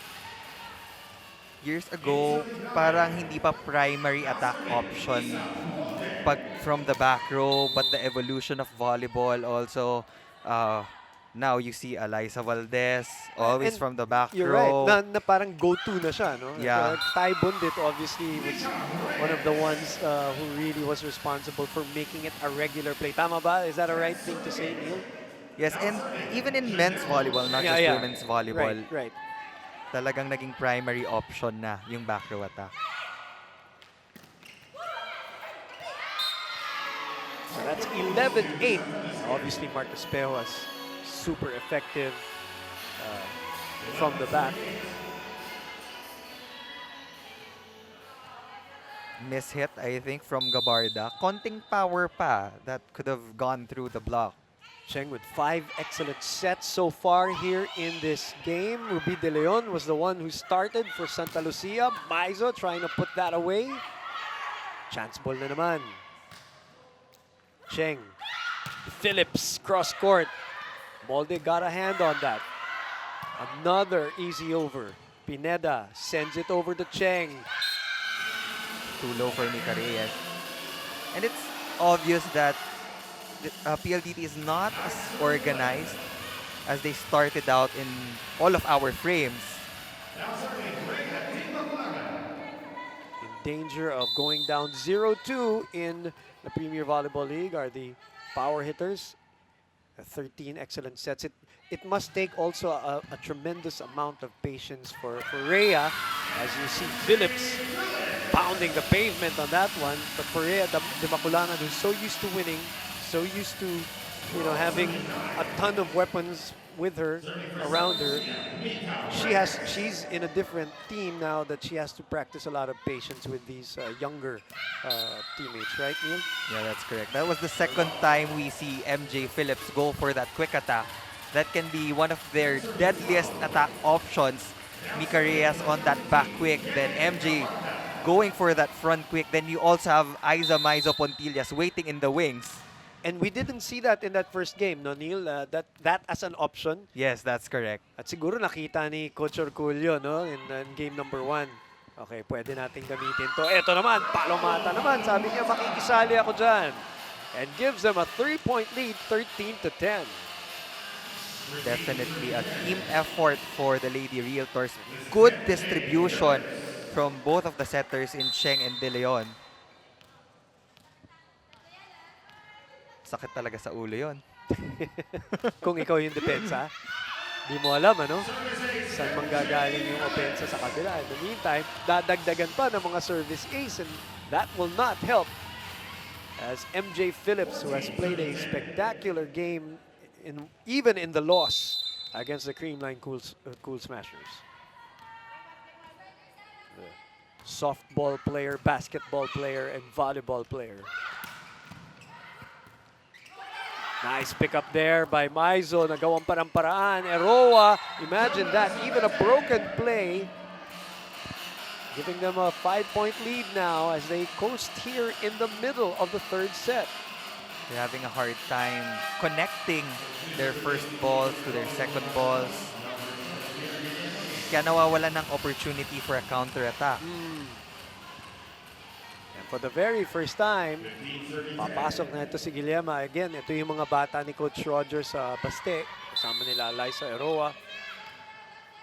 Years ago, parang hindi pa primary attack option pag from the back row, but the evolution of volleyball also, now you see Eliza Valdez, always And from the back You're row. right, na parang go-to na siya, no? Yeah. Ty Bundit obviously was one of the ones who really was responsible for making it a regular play. Tama ba? Is that a right thing to say, Neil? Yes, and even in men's volleyball, not just women's volleyball, Right. talagang naging primary option na yung back row attack. So that's 11-8. Obviously, Marcos Pejo was super effective from the back. Miss hit, I think, from Gabarda. Konting power pa that could have gone through the block. Cheng with 5 excellent sets so far here in this game. Ruby De Leon was the one who started for Santa Lucia. Maizo trying to put that away. Chance ball na naman. Cheng. Phillips cross court. Molde got a hand on that. Another easy over. Pineda sends it over to Cheng. Too low for Mika Reyes. And it's obvious that PLDT is not as organized as they started out in all of our frames. In danger of going down 0-2 in the Premier Volleyball League are the power hitters. 13 excellent sets. It must take also a tremendous amount of patience for Rhea, as you see Phillips pounding the pavement on that one. But for Rhea de Maculangan, who's so used to winning, so used to having a ton of weapons with her, around her, she's in a different team now that she has to practice a lot of patience with these younger teammates, right, Neil? Yeah, that's correct. That was the second time we see MJ Phillips go for that quick attack. That can be one of their deadliest attack options. Mika Reyes on that back quick, then MJ going for that front quick. Then you also have Aiza Maizo Pontillas waiting in the wings. And we didn't see that in that first game, no, Neil? That as an option. Yes, that's correct. At siguro nakita ni Coach Orculio, no, in game number 1. Okay, pwede natin gamitin to. Eto naman, Palomata naman. Sabi niya, makikisali ako dyan. And gives them a 3-point lead, 13-10. Definitely a team effort for the Lady Realtors. Good distribution from both of the setters in Cheng and De Leon. Sakit talaga sa ulo yon. Kung ikaw yung depensa, di mo alam, ano? Saan manggagaling yung opensa sa kabila. In the meantime, dadagdagan pa ng mga service ace, and that will not help. As MJ Phillips, who has played a spectacular game, even in the loss against the Creamline Cool Smashers. The softball player, basketball player, and volleyball player. Nice pickup there by Maizo. Nagawang paraan. Eroa, imagine that. Even a broken play. Giving them a 5-point lead now as they coast here in the middle of the third set. They're having a hard time connecting their first balls to their second balls. Kaya nawawalan ng opportunity for a counter-attack. And for the very first time, papasok na ito si Guillermo. Again, ito yung mga bata ni Coach Roger sa Baste. Kasama nila Liza Eroa,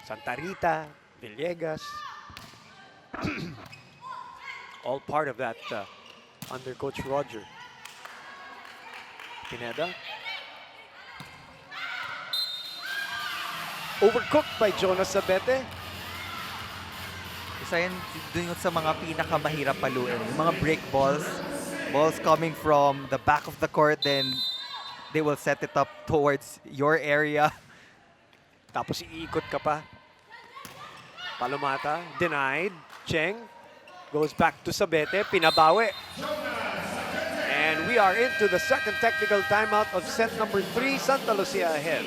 Santa Rita, Villegas. All part of that under Coach Roger. Pineda. Overcooked by Jonas Sabete. Isa yan dun yung sa mga pinakamahirap paluin. Yung mga break balls. Balls coming from the back of the court, then they will set it up towards your area. Tapos iikot ka pa. Palomata, denied. Cheng goes back to Sabete, pinabawi. And we are into the second technical timeout of set number 3. Santa Lucia ahead.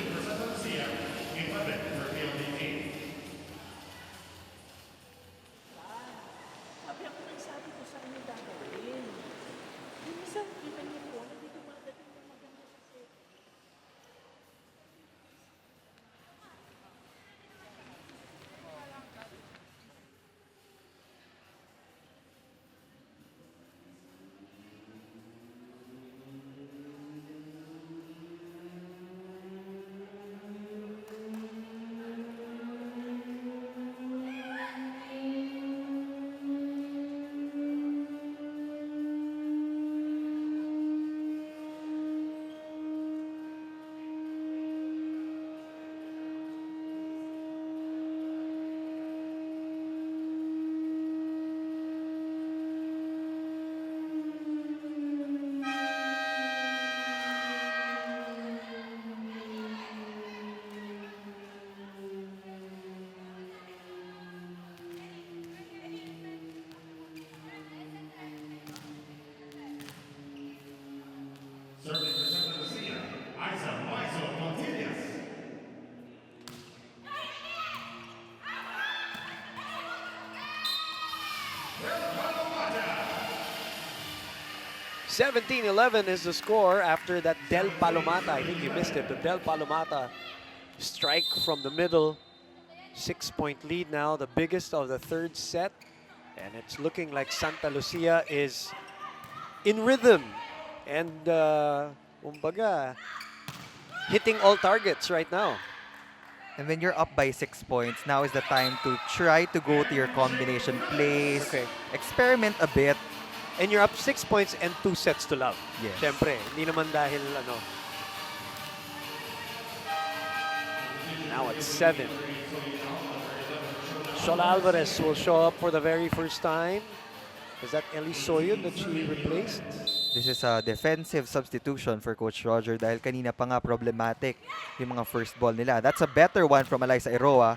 Serving for Santa Lucia, Aiza Maizo Pontillas. Palomata. 17-11 is the score after that Del Palomata. I think you missed it. The Del Palomata strike from the middle. 6-point lead now, the biggest of the third set. And it's looking like Santa Lucia is in rhythm. And kumbaga, hitting all targets right now. And when you're up by 6 points, now is the time to try to go to your combination plays, Okay. experiment a bit. And you're up 6 points and 2 sets to love. Yes. Siyempre, hindi naman dahil ano. Now it's 7. Shola Alvarez will show up for the very first time. Is that Ellie Soyun that she replaced? This is a defensive substitution for Coach Roger dahil kanina pa nga problematic yung mga first ball nila. That's a better one from Eliza Eroa.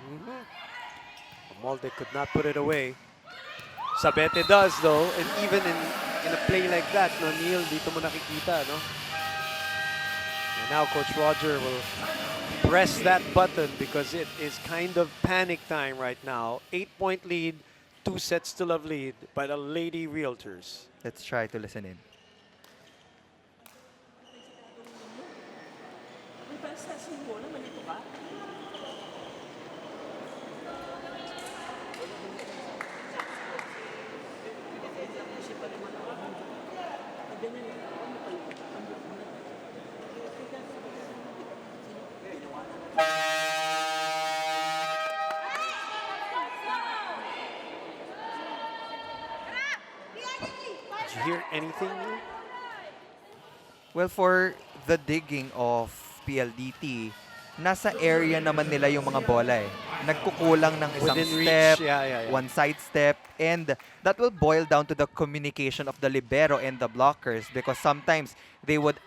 Molde could not put it away. Sabete does though, and even in a play like that, no, Neil, dito mo nakikita, no? And now Coach Roger will press that button because it is kind of panic time right now. 8-point lead, 2 sets to love lead by the Lady Realtors. Let's try to listen in. Did you hear anything? Neil? Well, for the digging of PLDT, nasa area naman nila yung mga bola eh. Nagkukulang ng isang Within reach, step, yeah. one side step, and that will boil down to the communication of the libero and the blockers because sometimes they would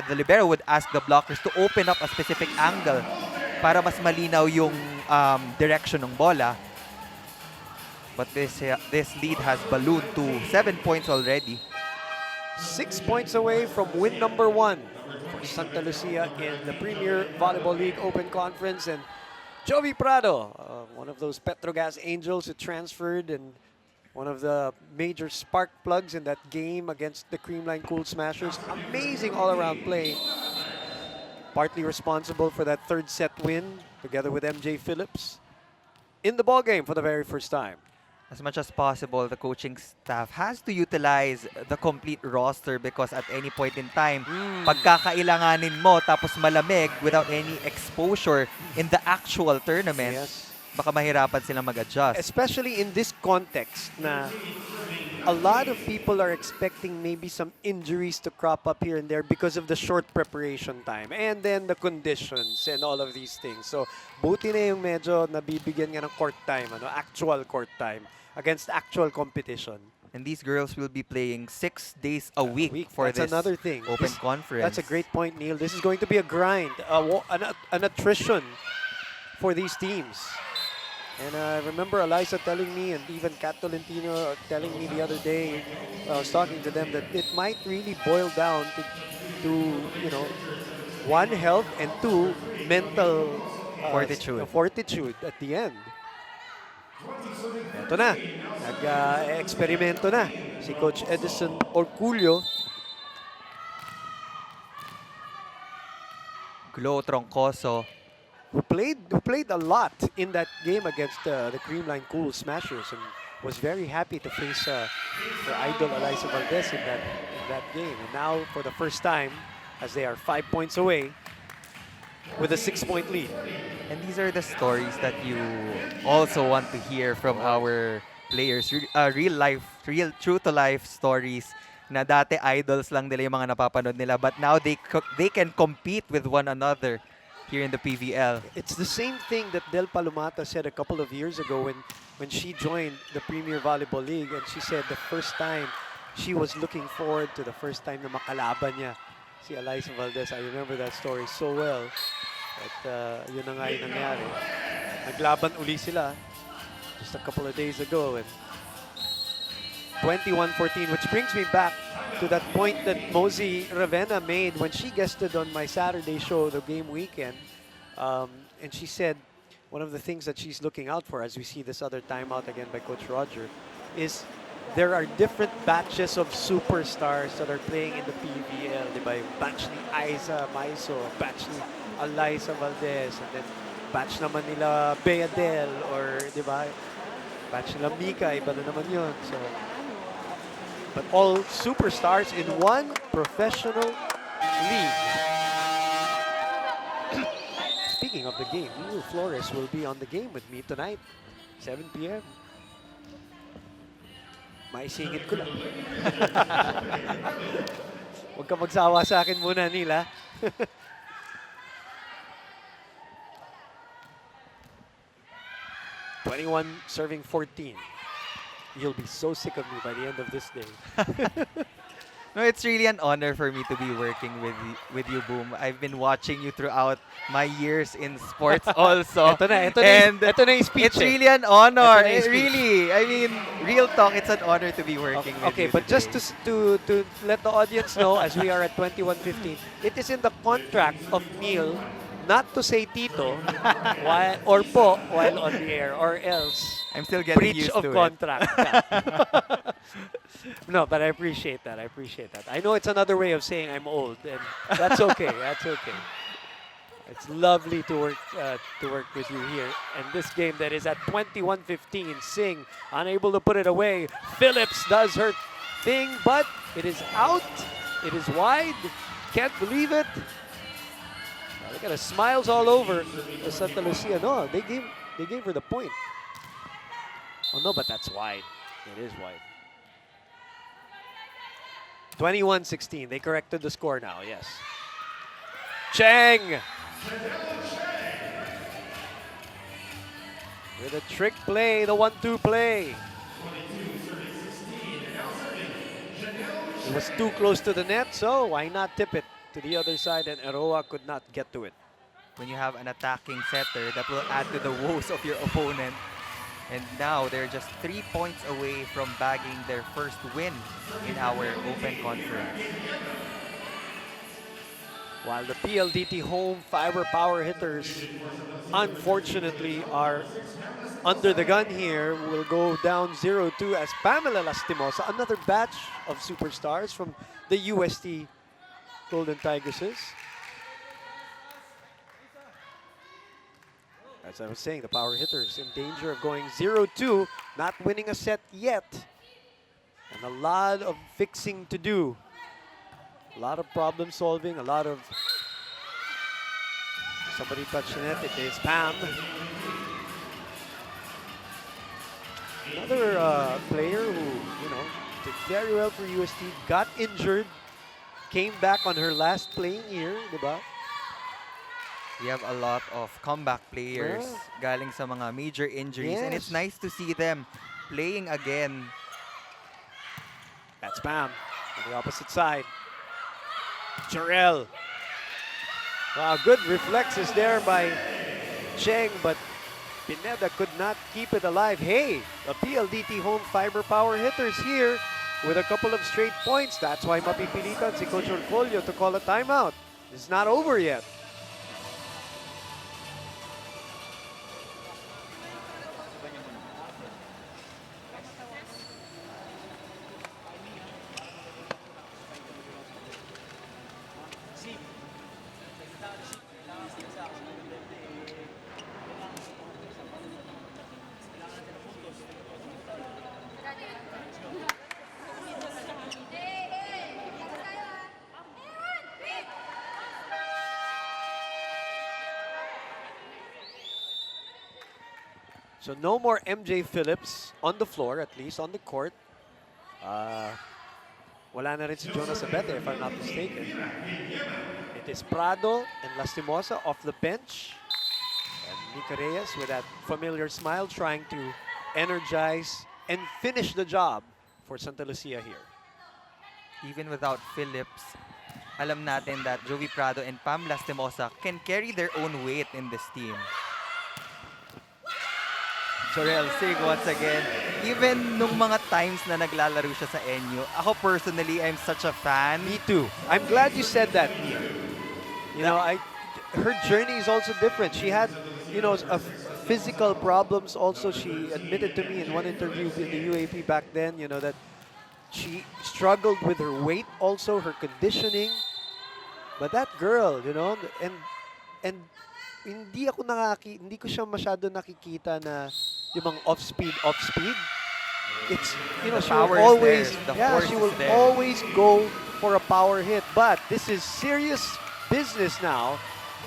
the libero would ask the blockers to open up a specific angle para mas malinaw yung direction ng bola. But this lead has ballooned to 7 points already. 6 points away from win number 1 for Santa Lucia in the Premier Volleyball League Open Conference. And Jovi Prado, one of those Petrogas Angels who transferred and one of the major spark plugs in that game against the Creamline Cool Smashers. Amazing all-around play. Partly responsible for that third set win together with MJ Phillips in the ballgame for the very first time. As much as possible, the coaching staff has to utilize the complete roster because at any point in time, pagkakailanganin mo tapos malamig without any exposure in the actual tournament, Yes. baka mahirapan silang mag-adjust. Especially in this context na a lot of people are expecting maybe some injuries to crop up here and there because of the short preparation time and then the conditions and all of these things. So, buti na yung medyo nabibigyan nga ng court time, actual court time against actual competition. And these girls will be playing 6 days a week for That's this another thing. open conference. That's a great point, Neil. This is going to be a grind, an attrition for these teams. And I remember Eliza telling me, and even Kat Tolentino telling me the other day, I was talking to them, that it might really boil down to one, health, and two, mental fortitude at the end. Ito na, nag-eksperimento na si Coach Edison Orculio. Glo Troncoso, who played a lot in that game against the Creamline Cool Smashers and was very happy to face her idol Eliza Valdez in that game. And now, for the first time, as they are 5 points away with a 6-point lead. and these are the stories that you also want to hear from our players. Real true-to-life stories na dati idols lang nila yung mga napapanood nila, but now they can compete with one another here in the PVL. It's the same thing that Del Palomata said a couple of years ago when she joined the Premier Volleyball League, and she said the first time she was looking forward to the first time na makalaban niya si Eliza Valdez. I remember that story so well. At yun na nga yung nangyari. Naglaban uli sila just a couple of days ago. And 21-14, which brings me back to that point that Mosey Ravenna made when she guested on my Saturday show, the game weekend. And she said one of the things that she's looking out for, as we see this other timeout again by Coach Roger, is there are different batches of superstars that are playing in the PVL. Diba? Yung batch ni Aiza Maiso, batch ni Eliza Valdez, and then batch naman nila Bea Del, or diba? Batch nila Mika, iba na naman yun. So, but all superstars in one professional league. speaking of the game, Neil Flores will be on the game with me tonight, 7 p.m. Maisingit ko lang. Huwag ka magsawa sa akin muna, Neil, ha? (21 serving 14). You'll be so sick of me by the end of this day. No, it's really an honor for me to be working with you, Boom. I've been watching you throughout my years in sports also. Ito na and yung speech. it's really an honor. Ito na yung speech. Really, I mean, real talk, it's an honor to be working with Okay, you but just today. to let the audience know, as we are at 21:15, it is in the contract of Neil not to say Tito while, or po while on the air, or else I'm still getting breach used of to contract. No, but I appreciate that. I appreciate that. I know it's another way of saying I'm old, and that's okay. That's okay. It's lovely to work with you here. And this game that is at 21:15, Singh unable to put it away. Phillips does her thing, but it is out. It is wide. Can't believe it. Look at the smiles all over the Santa Lucia. No, they gave her the point. Oh no, but that's wide. It is wide. 21-16. They corrected the score now. Yes. Chang with a trick play, the 1-2 play. It was too close to the net, so why not tip it to the other side, and Eroa could not get to it. When you have an attacking setter, that will add to the woes of your opponent. And now they're just 3 points away from bagging their first win in our Open Conference. While the PLDT home Fibr power hitters, unfortunately, are under the gun here, will go down 0-2 as Pamela Lastimosa, another batch of superstars from the UST Golden Tigresses. As I was saying, the power hitters in danger of going 0-2, not winning a set yet. And a lot of fixing to do. A lot of problem solving, a lot of... Somebody touched the net, it is Pam. Another player who, you know, did very well for UST, got injured, came back on her last playing year, diba? We have a lot of comeback players galing sa mga major injuries, and it's nice to see them playing again. That's Pam on the opposite side. Jarrell. Wow, good reflexes there by Cheng, but Pineda could not keep it alive. Hey, the PLDT home Fibr power hitters here with a couple of straight points. That's why mapipilitan si Coach Orcolio to call a timeout. It's not over yet. So no more MJ Phillips on the floor, at least on the court. Wala na rin si Jonas Abete, if I'm not mistaken. It is Prado and Lastimosa off the bench. And Nika Reyes with that familiar smile trying to energize and finish the job for Santa Lucia here. Even without Phillips, alam natin that Joey Prado and Pam Lastimosa can carry their own weight in this team. Sorel Sig once again. Even nung mga times na naglalaro siya sa NU, ako personally, I'm such a fan. Me too. I'm glad you said that, Nia. You know, her journey is also different. She had, you know, physical problems also. She admitted to me in one interview in the UAP back then, you know, that she struggled with her weight also, her conditioning. But that girl, you know, and hindi ko siya masyado nakikita na yung mga off speed. It's, you know, she will always go for a power hit. But this is serious business now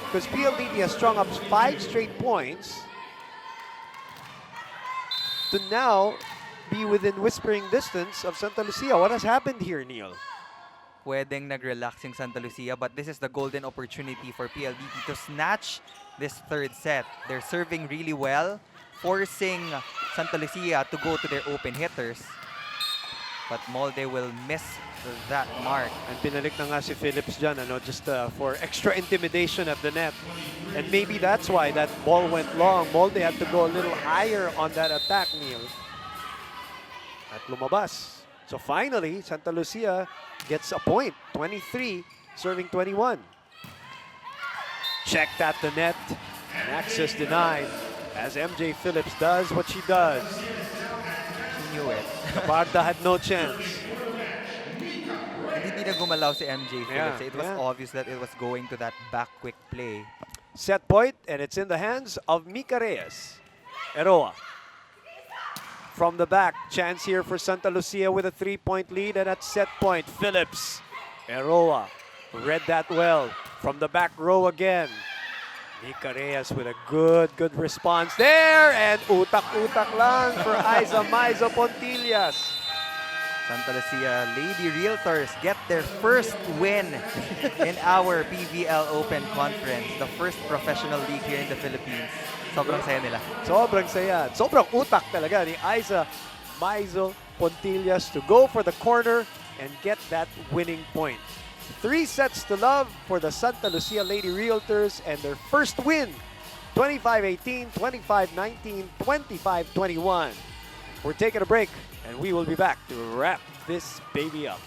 because PLDT has strung up 5 straight points to now be within whispering distance of Santa Lucia. What has happened here, Neil? Pwedeng nag-relaxing Santa Lucia, but this is the golden opportunity for PLDT to snatch this third set. They're serving really well, forcing Santa Lucia to go to their open hitters. But Molde will miss that mark. And pinalik na nga si Phillips dyan, just for extra intimidation at the net. And maybe that's why that ball went long. Molde had to go a little higher on that attack, Neil. At lumabas. So finally, Santa Lucia gets a point. 23, serving 21. Checked at the net. And access denied. As MJ Phillips does what she does. She knew it. Barda had no chance. Hindi na gumalaw si MJ Phillips. Yeah, It was obvious that it was going to that back quick play. Set point, and it's in the hands of Mika Reyes. Eroa. From the back, chance here for Santa Lucia with a 3-point lead, and at set point, Phillips. Eroa read that well. From the back row again. Mika Reyes with a good response there, and utak-utak lang for Aiza Maizo Pontillas. Santa Lucia Lady Realtors get their first win in our PVL Open Conference, the first professional league here in the Philippines. Sobrang saya nila. Sobrang saya. Sobrang utak talaga ni Aiza Maizo Pontillas to go for the corner and get that winning point. 3 sets to love for the Santa Lucia Lady Realtors and their first win. 25-18, 25-19, 25-21. We're taking a break and we will be back to wrap this baby up.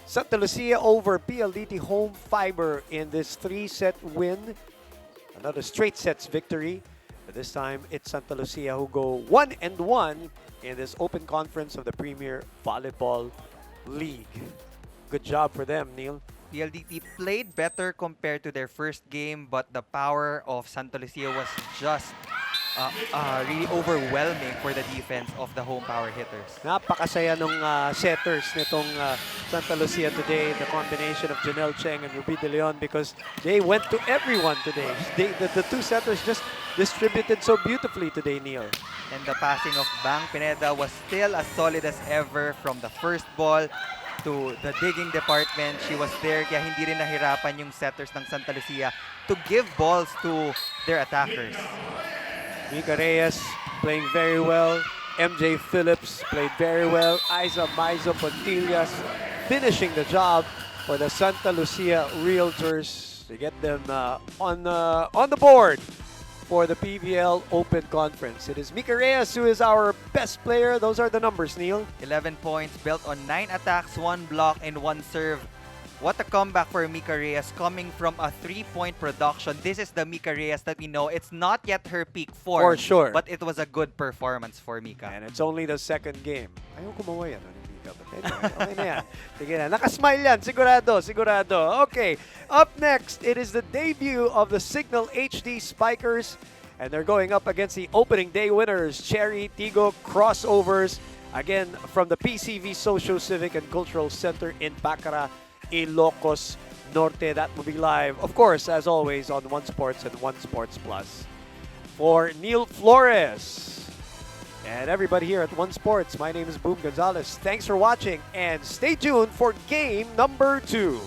Santa Lucia over PLDT home Fibr in this 3-set win. Another straight sets victory. But this time it's Santa Lucia who go 1-1 in this open conference of the Premier Volleyball League. Good job for them, Neil. PLDT played better compared to their first game, but the power of Santa Lucia was just really overwhelming for the defense of the home power hitters. Napakasaya nung setters nitong Santa Lucia today, the combination of Janelle Cheng and Ruby De Leon, because they went to everyone today. The 2 setters just distributed so beautifully today, Neil. And the passing of Bang Pineda was still as solid as ever from the first ball to the digging department. She was there, kaya hindi rin nahirapan yung setters ng Santa Lucia to give balls to their attackers. Mika Reyes playing very well. MJ Phillips played very well. Aiza Maizo Pontillas finishing the job for the Santa Lucia Realtors to get them on the board for the PVL Open Conference. It is Mika Reyes who is our best player. Those are the numbers, Neil. 11 points built on 9 attacks, 1 block, and 1 serve. What a comeback for Mika Reyes coming from a 3-point production. This is the Mika Reyes that we know. It's not yet her peak form. For sure. But it was a good performance for Mika. And it's only the second game. Ayaw kumawa yan ni Mika. But anyway, okay na yan. Sige na. Nakasmile yan. Sigurado. Sigurado. Okay. Up next, it is the debut of the Signal HD Spikers. And they're going up against the opening day winners, Cherry Tigo Crossovers. Again, from the PCV Social, Civic, and Cultural Center in Bacara, Ilocos Norte. That will be live, of course, as always, on One Sports and One Sports Plus. for Neil Flores. And everybody here at One Sports, my name is Boom Gonzalez. Thanks for watching and stay tuned for game number 2.